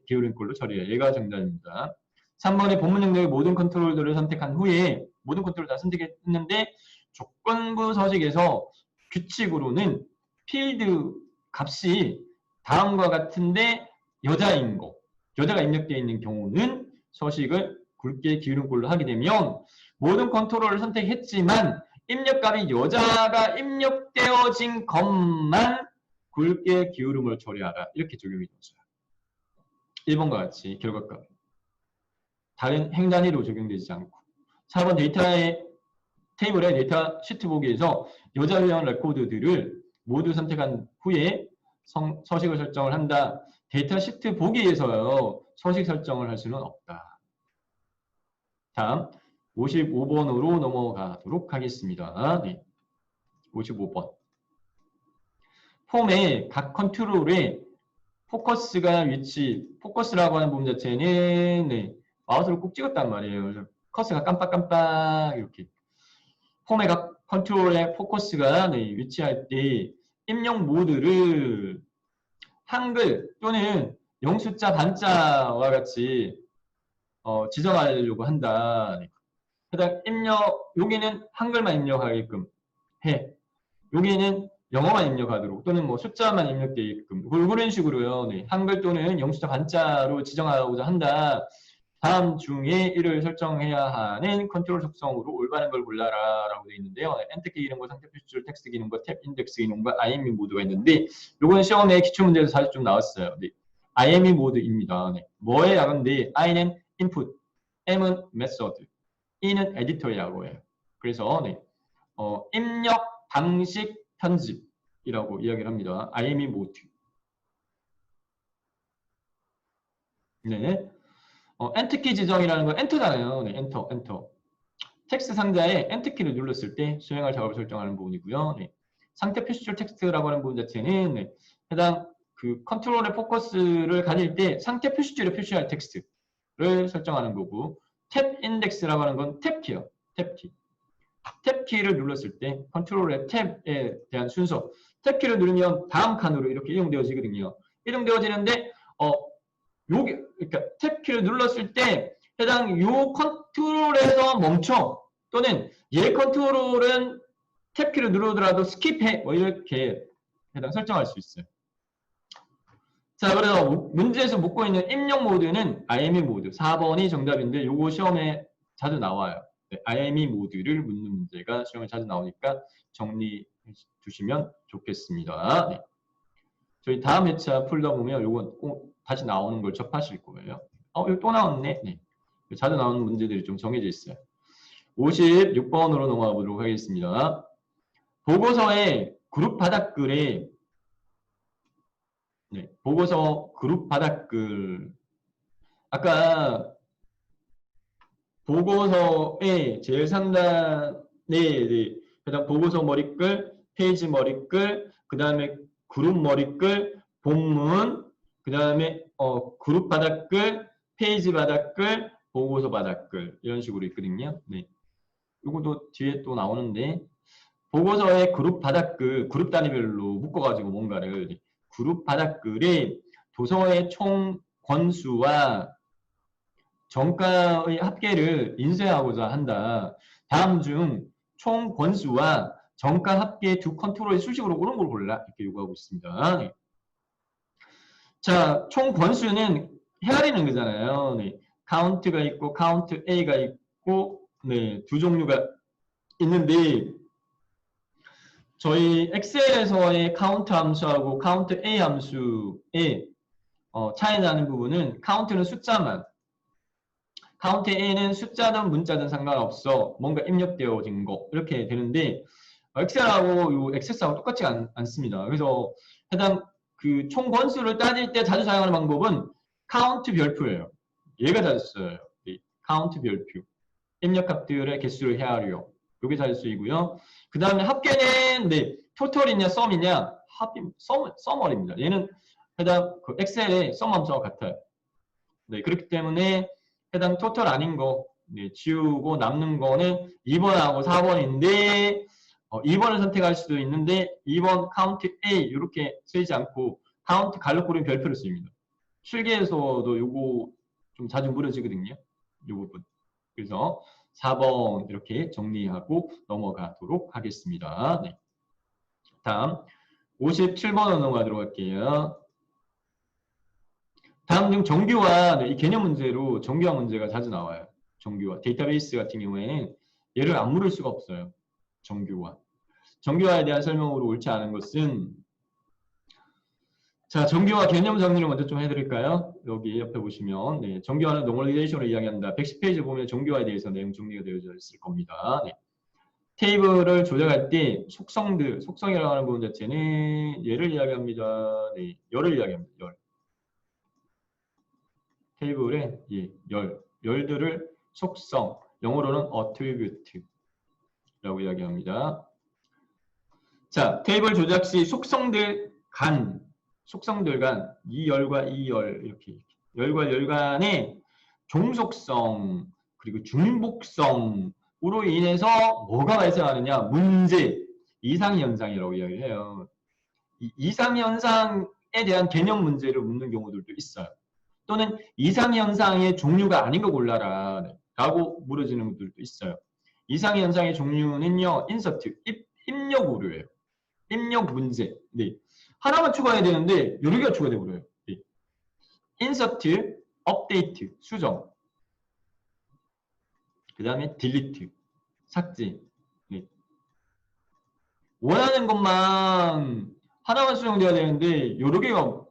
Speaker 1: 기울인 꼴로 처리해. 얘가 정답입니다. 3번의 본문 영역의 모든 컨트롤들을 선택한 후에 모든 컨트롤 다 선택했는데 조건부 서식에서 규칙으로는 필드 값이 다음과 같은데 여자인 거, 여자가 입력되어 있는 경우는 서식을 굵게 기울인 꼴로 하게 되면 모든 컨트롤을 선택했지만 입력값이 여자가 입력되어진 것만 굵게 기울음을 처리하라. 이렇게 적용이 되죠. 1번과 같이 결과값. 다른 행 단위로 적용되지 않고. 4번 테이블의 데이터 시트 보기에서 여자 유형 레코드들을 모두 선택한 후에 서식을 설정을 한다. 데이터 시트 보기에서요. 서식 설정을 할 수는 없다. 다음 55번으로 넘어가도록 하겠습니다. 네. 55번. 폼의 각 컨트롤에 포커스라고 하는 부분 자체는 네, 마우스로 꾹 찍었단 말이에요. 커서가 깜빡깜빡 이렇게. 폼의 각 컨트롤의 포커스가 네, 위치할 때 입력 모드를 한글 또는 영숫자 반자와 같이 지정하려고 한다. 그다음 여기는 한글만 입력하게끔 해. 여기는 영어만 입력하도록 또는 뭐 숫자만 입력되게끔 그런 식으로요. 네. 한글 또는 영숫자 반자로 지정하고자 한다. 다음 중에 이를 설정해야 하는 컨트롤 속성으로 올바른 걸 골라라 라고 되어 있는데요. 엔트키 기능과 상태 표시줄 텍스트 기능과 탭 인덱스 기능과 IME 모드가 있는데 요건 시험에 기출문제에서 사실 좀 나왔어요. 네. IME 모드입니다. 네. 뭐에 나간데 I는 input, M은 method, E는 editor이라고 해요. 그래서 네. 입력 방식 편집이라고 이야기를 합니다. IME 모드. 네. 엔트키 지정이라는 건 엔터잖아요. 네, 엔터. 텍스트 상자에 엔트키를 눌렀을 때 수행할 작업을 설정하는 부분이고요. 네. 상태 표시줄 텍스트라고 하는 부분 자체는 네, 해당 그 컨트롤의 포커스를 가질 때 상태 표시줄에 표시할 텍스트를 설정하는 거고 탭 인덱스라고 하는 건 탭키요. 탭키. 탭키를 눌렀을 때 컨트롤의 탭에 대한 순서 탭키를 누르면 다음 칸으로 이렇게 이동되어지거든요. 이동되어지는데 그러니까 탭키를 눌렀을 때 해당 요 컨트롤에서 멈춰 또는 얘 컨트롤은 탭키를 누르더라도 스킵해 뭐 이렇게 해당 설정할 수 있어요. 자, 그래서 문제에서 묻고 있는 입력 모드는 IME 모드 4번이 정답인데 요거 시험에 자주 나와요. 네, IME 모드를 묻는 문제가 시험에 자주 나오니까 정리해 두시면 좋겠습니다. 네. 저희 다음 회차 풀다 보면 요건 꼭 다시 나오는 걸 접하실 거예요. 이거 또 나왔네. 네. 자주 나오는 문제들이 좀 정해져 있어요. 56번으로 넘어가 보도록 하겠습니다. 보고서의 그룹 바닥글에 네, 보고서 그룹 바닥글 아까 보고서의 제일 상단에 네, 그다음 보고서 머리글, 페이지 머리글, 그 다음에 그룹 머리글, 본문, 그 다음에 그룹 바닥글, 페이지 바닥글, 보고서 바닥글 이런 식으로 있거든요. 네, 이것도 뒤에 또 나오는데 보고서의 그룹 바닥글, 그룹 단위별로 묶어가지고 뭔가를 그룹 바닥글에 도서의 총 권수와 정가의 합계를 인쇄하고자 한다. 다음 중 총 권수와 정가 합계 두 컨트롤의 수식으로 옳은 걸 골라 이렇게 요구하고 있습니다. 자, 총 권수는 헤아리는 거잖아요. 네. 카운트가 있고 카운트 A가 있고 네, 두 종류가 있는데 저희 엑셀에서의 카운트 함수하고 카운트 A 함수의 차이 나는 부분은 카운트는 숫자만, 카운트 A는 숫자든 문자든 상관없어. 뭔가 입력되어진 거 이렇게 되는데 엑셀하고 요 액세스하고 똑같지 않습니다. 그래서 해당 그 총 권수를 따질 때 자주 사용하는 방법은 카운트 별표예요. 얘가 자주 써요. 카운트 별표. 입력값들의 개수를 헤아려. 이게 자주 쓰이고요. 그 다음에 합계는 네, 토탈이냐 썸이냐 썸머리입니다. 얘는 해당 그 엑셀의 썸 함수와 같아요. 네, 그렇기 때문에 해당 토탈 아닌 거 네, 지우고 남는 거는 2번하고 4번인데 2번을 선택할 수도 있는데 2번 카운트 A 이렇게 쓰이지 않고 카운트 갈록고린 별표를 씁니다. 실기에서도 요거 좀 자주 물어지거든요. 요 부분. 그래서 4번 이렇게 정리하고 넘어가도록 하겠습니다. 네. 다음 57번으로 넘어가도록 할게요. 다음 중 정규화, 네, 이 개념 문제로 정규화 문제가 자주 나와요. 정규화. 데이터베이스 같은 경우에는 얘를 안 물을 수가 없어요. 정규화. 정규화에 대한 설명으로 옳지 않은 것은 자, 정규화 개념 정리를 먼저 좀 해드릴까요? 여기 옆에 보시면 네, 정규화는 노멀리제이션을 이야기합니다. 110페이지 보면 정규화에 대해서 내용 정리가 되어져 있을 겁니다. 네. 테이블을 조작할 때 속성이라고 하는 부분 자체는 얘를 이야기합니다. 네, 열을 이야기합니다. 열. 테이블의 열들을 속성, 영어로는 attribute라고 이야기합니다. 자, 테이블 조작 시 속성들 간, 이 열과 이 열, 이렇게 열과 열 간의 종속성, 그리고 중복성으로 인해서 뭐가 발생하느냐? 문제, 이상현상이라고 이야기해요. 이 이상현상에 대한 개념 문제를 묻는 경우들도 있어요. 또는 이상현상의 종류가 아닌 거 골라라 라고 물어지는 분들도 있어요. 이상현상의 종류는요. 인서트, 입력 오류예요. 입력 문제. 네. 하나만 추가해야 되는데 여러 개가 추가돼 버려요. 네. 인서트, 업데이트, 수정. 그 다음에 딜리트, 삭제. 네. 원하는 것만 하나만 수정돼야 되는데 여러 개가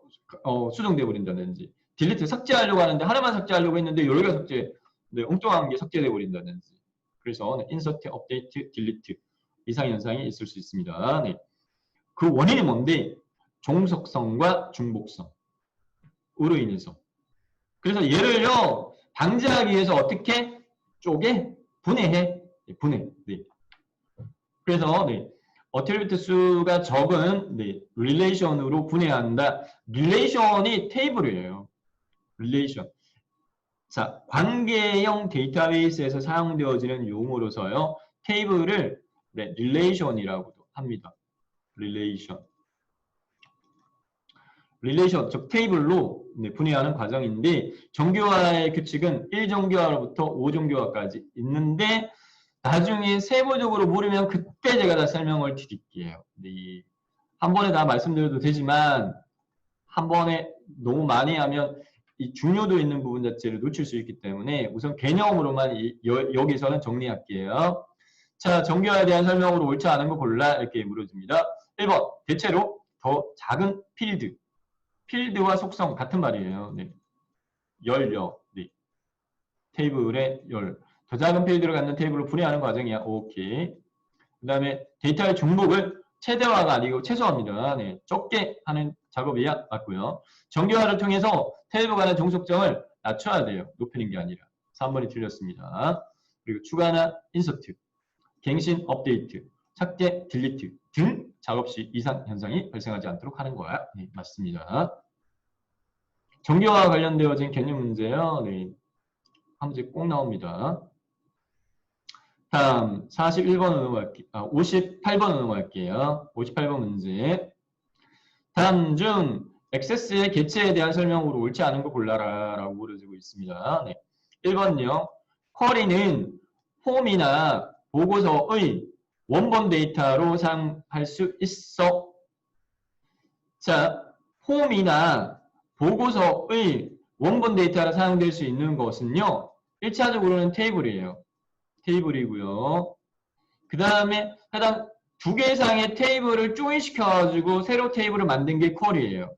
Speaker 1: 수정돼 버린다든지 딜리트 삭제하려고 하는데 하나만 삭제하려고 했는데 여러 개가 네, 엉뚱한 게 삭제돼 버린다든지 그래서 네, 인서트, 업데이트, 딜리트 이상현상이 있을 수 있습니다. 네. 그 원인이 뭔데? 종속성과 중복성으로 인해서. 그래서 얘를요 방지하기 위해서 어떻게 쪼개 분해해. 네, 분해. 네. 그래서 네. 어트리뷰트 수가 적은 네, 릴레이션으로 분해한다. 릴레이션이 테이블이에요. 릴레이션. 자, 관계형 데이터베이스에서 사용되어지는 용어로서요. 테이블을 네, 릴레이션이라고도 합니다. 릴레이션. 릴레이션, 즉 테이블로 네, 분해하는 과정인데 정규화의 규칙은 1정규화로부터 5정규화까지 있는데 나중에 세부적으로 모르면 그때 제가 다 설명을 드릴게요. 네. 한 번에 다 말씀드려도 되지만 한 번에 너무 많이 하면 이 중요도 있는 부분 자체를 놓칠 수 있기 때문에 우선 개념으로만 여기서는 정리할게요. 자, 정규화에 대한 설명으로 옳지 않은 거 골라 이렇게 물어집니다. 1번, 대체로 더 작은 필드. 필드와 속성 같은 말이에요. 네. 열려. 네. 테이블의 열. 더 작은 필드를 갖는 테이블로 분해하는 과정이야. 오케이. 그 다음에 데이터의 중복을 최대화가 아니고 최소화입니다. 네. 적게 하는 작업이야. 맞고요. 정규화를 통해서 테이블 간의 종속점을 낮춰야 돼요. 높이는 게 아니라. 3번이 틀렸습니다. 그리고 추가나 인서트, 갱신 업데이트, 삭제 딜리트 등 작업 시 이상 현상이 발생하지 않도록 하는 거야. 네, 맞습니다. 정규화와 관련되어진 개념 문제요. 네. 한 문제 꼭 나옵니다. 다음 41번으로 넘어갈게요. 58번으로 넘어갈게요. 58번 문제. 다음 중 액세스의 개체에 대한 설명으로 옳지 않은 거 골라라 라고 물어지고 있습니다. 네. 1번요. 쿼리는 폼이나 보고서의 원본 데이터로 사용할 수 있어. 자, 폼이나 보고서의 원본 데이터로 사용될 수 있는 것은요. 1차적으로는 테이블이에요. 테이블이고요. 그 다음에 해당 두 개 이상의 테이블을 조인시켜가지고 새로 테이블을 만든 게 쿼리예요.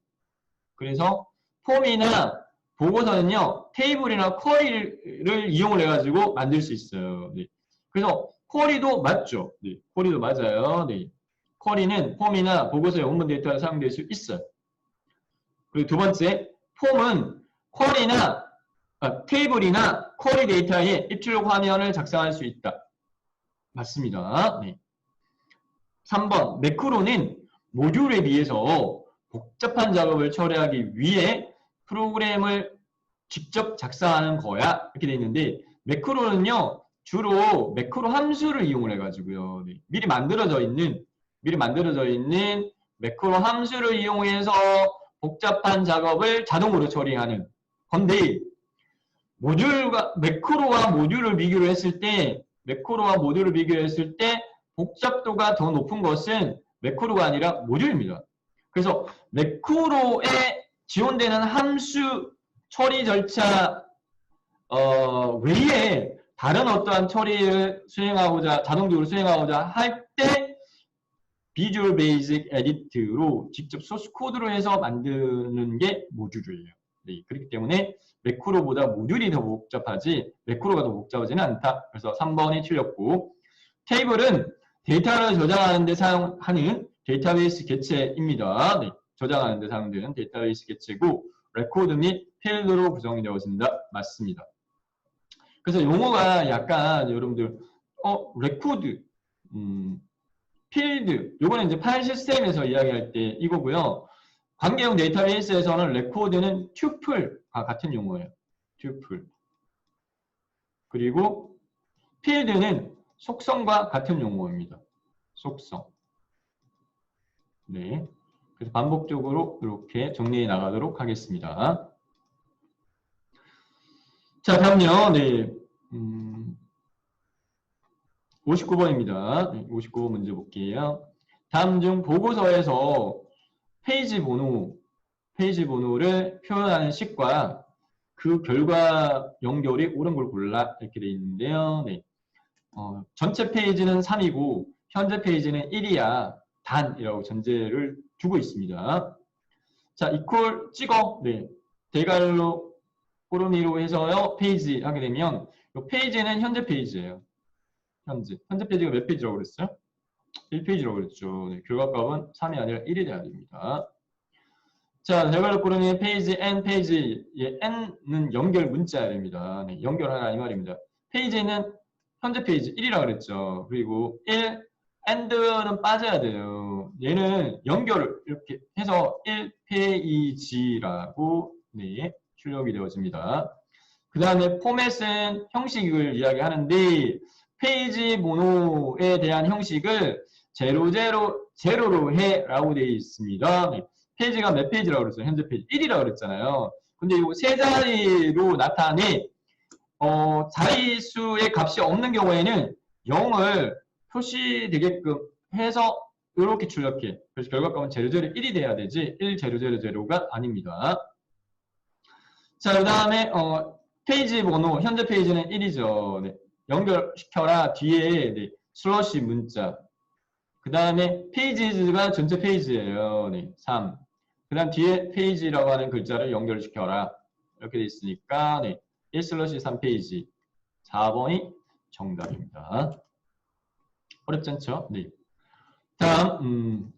Speaker 1: 그래서 폼이나 보고서는요. 테이블이나 쿼리를 이용을 해가지고 만들 수 있어요. 네. 그래서 쿼리도 맞죠. 네. 쿼리도 맞아요. 네. 쿼리는 폼이나 보고서의 원본 데이터로 사용될 수 있어요. 그리고 두 번째, 폼은 쿼리나 테이블이나 쿼리 데이터에 입출력 화면을 작성할 수 있다. 맞습니다. 네. 3번, 매크로는 모듈에 비해서 복잡한 작업을 처리하기 위해 프로그램을 직접 작성하는 거야. 이렇게 돼 있는데, 매크로는요, 주로 매크로 함수를 이용을 해가지고요. 네. 미리 만들어져 있는 매크로 함수를 이용해서 복잡한 작업을 자동으로 처리하는 건데, 매크로와 모듈을 비교를 했을 때, 복잡도가 더 높은 것은 매크로가 아니라 모듈입니다. 그래서 매크로에 지원되는 함수 처리 절차 외에 다른 어떠한 처리를 자동적으로 수행하고자 할 때 비주얼 베이직 에디트로 직접 소스 코드로 해서 만드는 게 모듈이에요. 네, 그렇기 때문에 매크로보다 모듈이 더 복잡하지 매크로가 더 복잡하지는 않다. 그래서 3번이 틀렸고, 테이블은 데이터를 저장하는 데 사용하는 데이터베이스 개체입니다. 네, 저장하는 데 사용되는 데이터베이스 개체고, 레코드 및 필드로 구성되어진다. 맞습니다. 그래서 용어가 약간 여러분들 레코드, 필드, 요거는 이제 파일 시스템에서 이야기할 때 이거고요. 관계형 데이터베이스에서는 레코드는 튜플과 같은 용어예요. 튜플. 그리고 필드는 속성과 같은 용어입니다. 속성. 네. 그래서 반복적으로 이렇게 정리해 나가도록 하겠습니다. 자, 다음요. 네. 59번입니다. 네, 59번 문제 볼게요. 다음 중 보고서에서 페이지 번호를 표현하는 식과 그 결과 연결이 옳은 걸 골라 이렇게 되어 있는데요. 네. 전체 페이지는 3이고 현재 페이지는 1이야 단이라고 전제를 두고 있습니다. 자, 이퀄 찍어. 네. 대괄호 꼬르미로 해서요. 페이지 하게 되면 이 페이지는 현재 페이지예요. 현재 페이지가 몇 페이지라고 그랬어요? 1페이지라고 그랬죠. 네, 결과값은 3이 아니라 1이 돼야 됩니다. 자, 대괄호 꼬르미의 페이지, n 페이지. 예, n은 연결 문자야 됩니다. 네, 연결하라 이 말입니다. 페이지는 현재 페이지 1이라고 그랬죠. 그리고 1, and는 빠져야 돼요. 얘는 연결을 이렇게 해서 1페이지라고 네, 출력이 되어집니다. 그 다음에 포맷은 형식을 이야기하는데 페이지 번호에 대한 형식을 000로 해 라고 되어 있습니다. 네. 페이지가 몇 페이지라고 그랬어요? 현재 페이지 1이라고 그랬잖아요. 근데 이거 세 자리로 나타내 자릿수의 값이 없는 경우에는 0을 표시되게끔 해서 이렇게 출력해. 그래서 결과값은 001이 돼야 되지 1000가 아닙니다. 자, 그 다음에 페이지 번호, 현재 페이지는 1이죠. 네. 연결시켜라 뒤에 네. 슬러시 문자. 그 다음에 페이지가 전체 페이지예요. 네. 3. 그 다음 뒤에 페이지라고 하는 글자를 연결시켜라. 이렇게 돼 있으니까 네. 1/3페이지 4번이 정답입니다. 어렵지 않죠? 네. 다음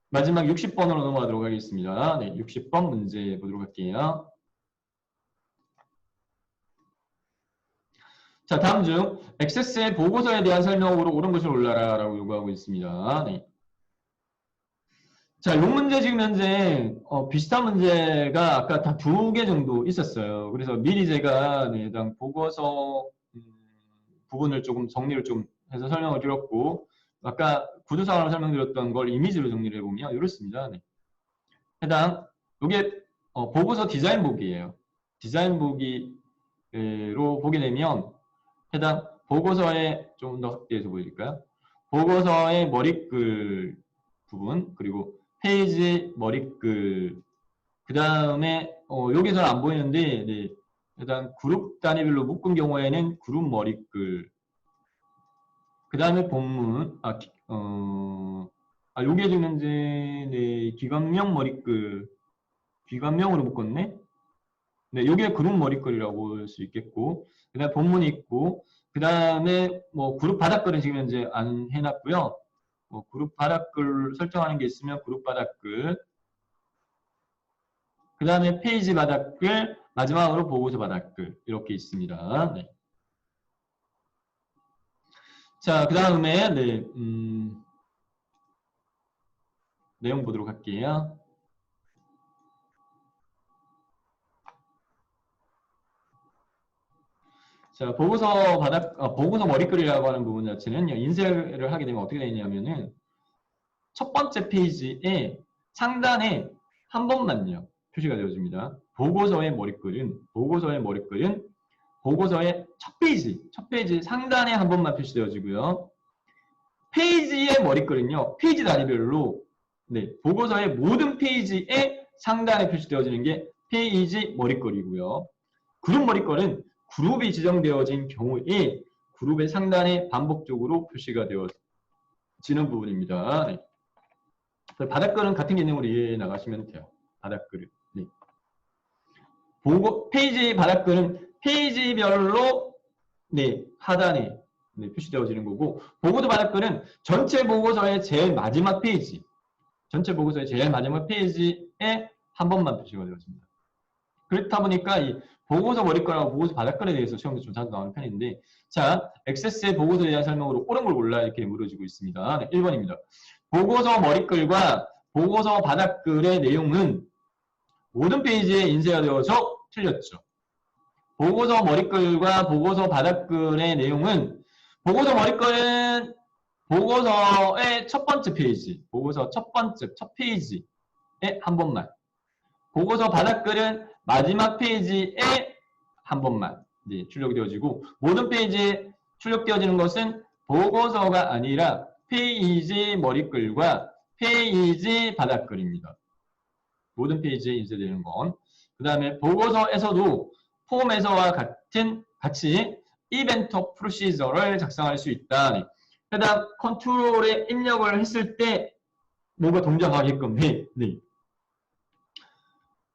Speaker 1: 마지막 60번으로 넘어가도록 하겠습니다. 네, 60번 문제 보도록 할게요. 자, 다음 중 액세스의 보고서에 대한 설명으로 옳은 것을 올라라 라고 요구하고 있습니다. 네. 자, 이 문제 지금 현재 비슷한 문제가 아까 다 2개 정도 있었어요. 그래서 미리 제가 네, 해당 보고서 부분을 조금 정리를 좀 해서 설명을 드렸고 아까 구조상으로 설명드렸던 걸 이미지로 정리를 해보면 이렇습니다. 네. 해당 이게 보고서 디자인 보기예요. 디자인 보기로 보게 되면 해당 보고서에 좀 더 확대해서 보여드릴까요? 보고서의 머리글 부분 그리고 페이지 머리글 그 다음에 여기서는 안 보이는데 네. 일단 그룹 단위별로 묶은 경우에는 그룹 머리글. 그 다음에 본문. 요게 지금 이제 네, 기관명 머리글. 기관명으로 묶었네. 네, 요게 그룹 머리글이라고 볼 수 있겠고. 그 다음에 본문이 있고. 그 다음에 뭐 그룹 바닥글은 지금 현재 안 해놨고요. 뭐 그룹 바닥글 설정하는 게 있으면 그룹 바닥글. 그 다음에 페이지 바닥글, 마지막으로 보고서 바닥글 이렇게 있습니다. 네. 자, 그 다음에 네, 내용 보도록 할게요. 자, 보고서 머리글이라고 하는 부분 자체는 인쇄를 하게 되면 어떻게 되냐면은 첫 번째 페이지에 상단에 한 번만요 표시가 되어집니다. 보고서의 머리글은 보고서의 첫 페이지 상단에 한 번만 표시되어지고요. 페이지의 머리글은요, 페이지 단위별로 네, 보고서의 모든 페이지에 상단에 표시되어지는 게 페이지 머리글이고요. 그룹 머리글은 그룹이 지정되어진 경우에 그룹의 상단에 반복적으로 표시가 되어지는 부분입니다. 네. 바닥글은 같은 개념으로 이해해 나가시면 돼요. 바닥글은. 네. 페이지 바닥글은 페이지별로 네, 하단에 네, 표시되어지는 거고, 보고서 바닥글은 전체 보고서의 제일 마지막 페이지에 한 번만 표시가 되어집니다. 그렇다 보니까 이 보고서 머리글하고 보고서 바닥글에 대해서 시험에 좀 자주 나오는 편인데, 자, 액세스의 보고서에 대한 설명으로 옳은 걸 골라 이렇게 물어지고 있습니다. 네, 1번입니다. 보고서 머리글과 보고서 바닥글의 내용은 모든 페이지에 인쇄가 되어서 틀렸죠. 보고서 머리글과 보고서 바닥글의 내용은 보고서 머리글은 보고서의 첫 번째 페이지, 첫 페이지에 한 번만. 보고서 바닥글은 마지막 페이지에 한 번만 출력되어지고, 모든 페이지에 출력되어지는 것은 보고서가 아니라 페이지 머리글과 페이지 바닥글입니다. 모든 페이지에 인쇄되는 건. 그 다음에 보고서에서도 폼에서와 같이 이벤트 프로시저를 작성할 수 있다. 해당 컨트롤에 입력을 했을 때 뭔가 동작하게끔 해. 네.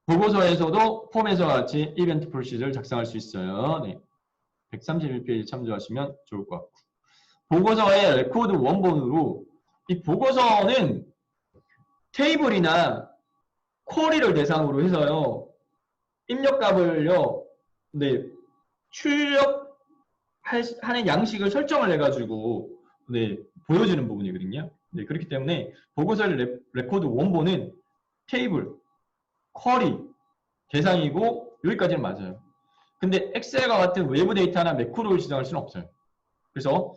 Speaker 1: 보고서에서도 폼에서와 같이 이벤트 프로시저를 작성할 수 있어요. 네. 131페이지 참조하시면 좋을 것 같고. 보고서의 레코드 원본으로 이 보고서는 테이블이나 쿼리를 대상으로 해서요. 입력값을요. 네. 출력하는 양식을 설정을 해가지고 네. 보여주는 부분이거든요. 네. 그렇기 때문에 보고서의 레코드 원본은 테이블, 쿼리 대상이고 여기까지는 맞아요. 근데 엑셀과 같은 외부 데이터나 매크로를 지정할 수는 없어요. 그래서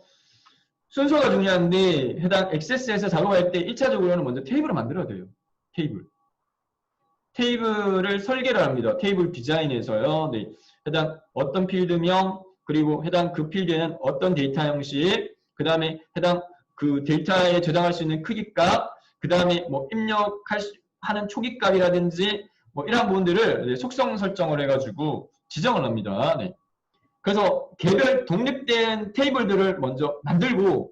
Speaker 1: 순서가 중요한데 해당 액세스에서 작업할 때 1차적으로는 먼저 테이블을 만들어야 돼요. 테이블을 설계를 합니다. 테이블 디자인에서요. 네. 해당 어떤 필드명, 그리고 해당 그 필드에는 어떤 데이터 형식, 그 다음에 해당 그 데이터에 저장할 수 있는 크기값, 그 다음에 뭐 입력하는 초기값이라든지 뭐 이런 부분들을 네, 속성 설정을 해가지고 지정을 합니다. 네. 그래서 개별 독립된 테이블들을 먼저 만들고,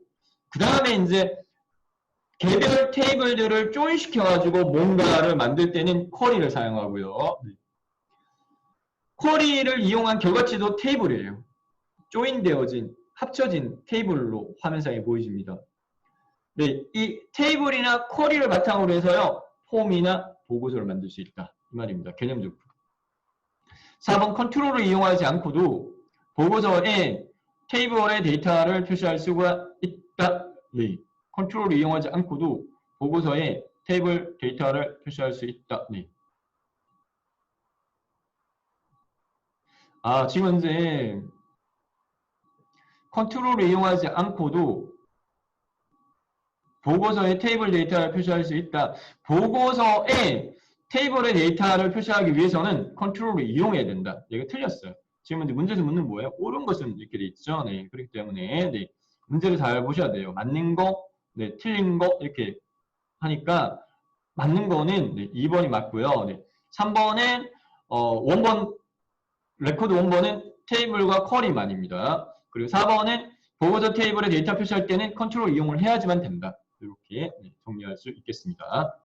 Speaker 1: 그 다음에 이제 개별 테이블들을 조인시켜가지고 뭔가를 만들 때는 쿼리를 사용하고요. 쿼리를 이용한 결과치도 테이블이에요. 조인되어진, 합쳐진 테이블로 화면상에 보여집니다. 네, 이 테이블이나 쿼리를 바탕으로 해서요, 폼이나 보고서를 만들 수 있다. 이 말입니다. 개념적으로. 4번 컨트롤을 이용하지 않고도 보고서에 테이블의 데이터를 표시할 수가 있다. 네. 컨트롤을 이용하지 않고도 보고서에 테이블 데이터를 표시할 수 있다. 네. 지금 현재 컨트롤을 이용하지 않고도 보고서에 테이블 데이터를 표시할 수 있다. 보고서에 테이블의 데이터를 표시하기 위해서는 컨트롤을 이용해야 된다. 얘가 틀렸어요. 지금 문제에서 묻는 뭐예요? 옳은 것은 이렇게 돼 있죠. 네. 그렇기 때문에 네. 문제를 잘 보셔야 돼요. 맞는 거, 네. 틀린 거 이렇게 하니까 맞는 거는 네. 2번이 맞고요. 네. 3번은 원본 레코드 원본은 테이블과 쿼리만입니다. 그리고 4번은 보고서 테이블에 데이터 표시할 때는 컨트롤 이용을 해야지만 된다. 이렇게 정리할 수 있겠습니다.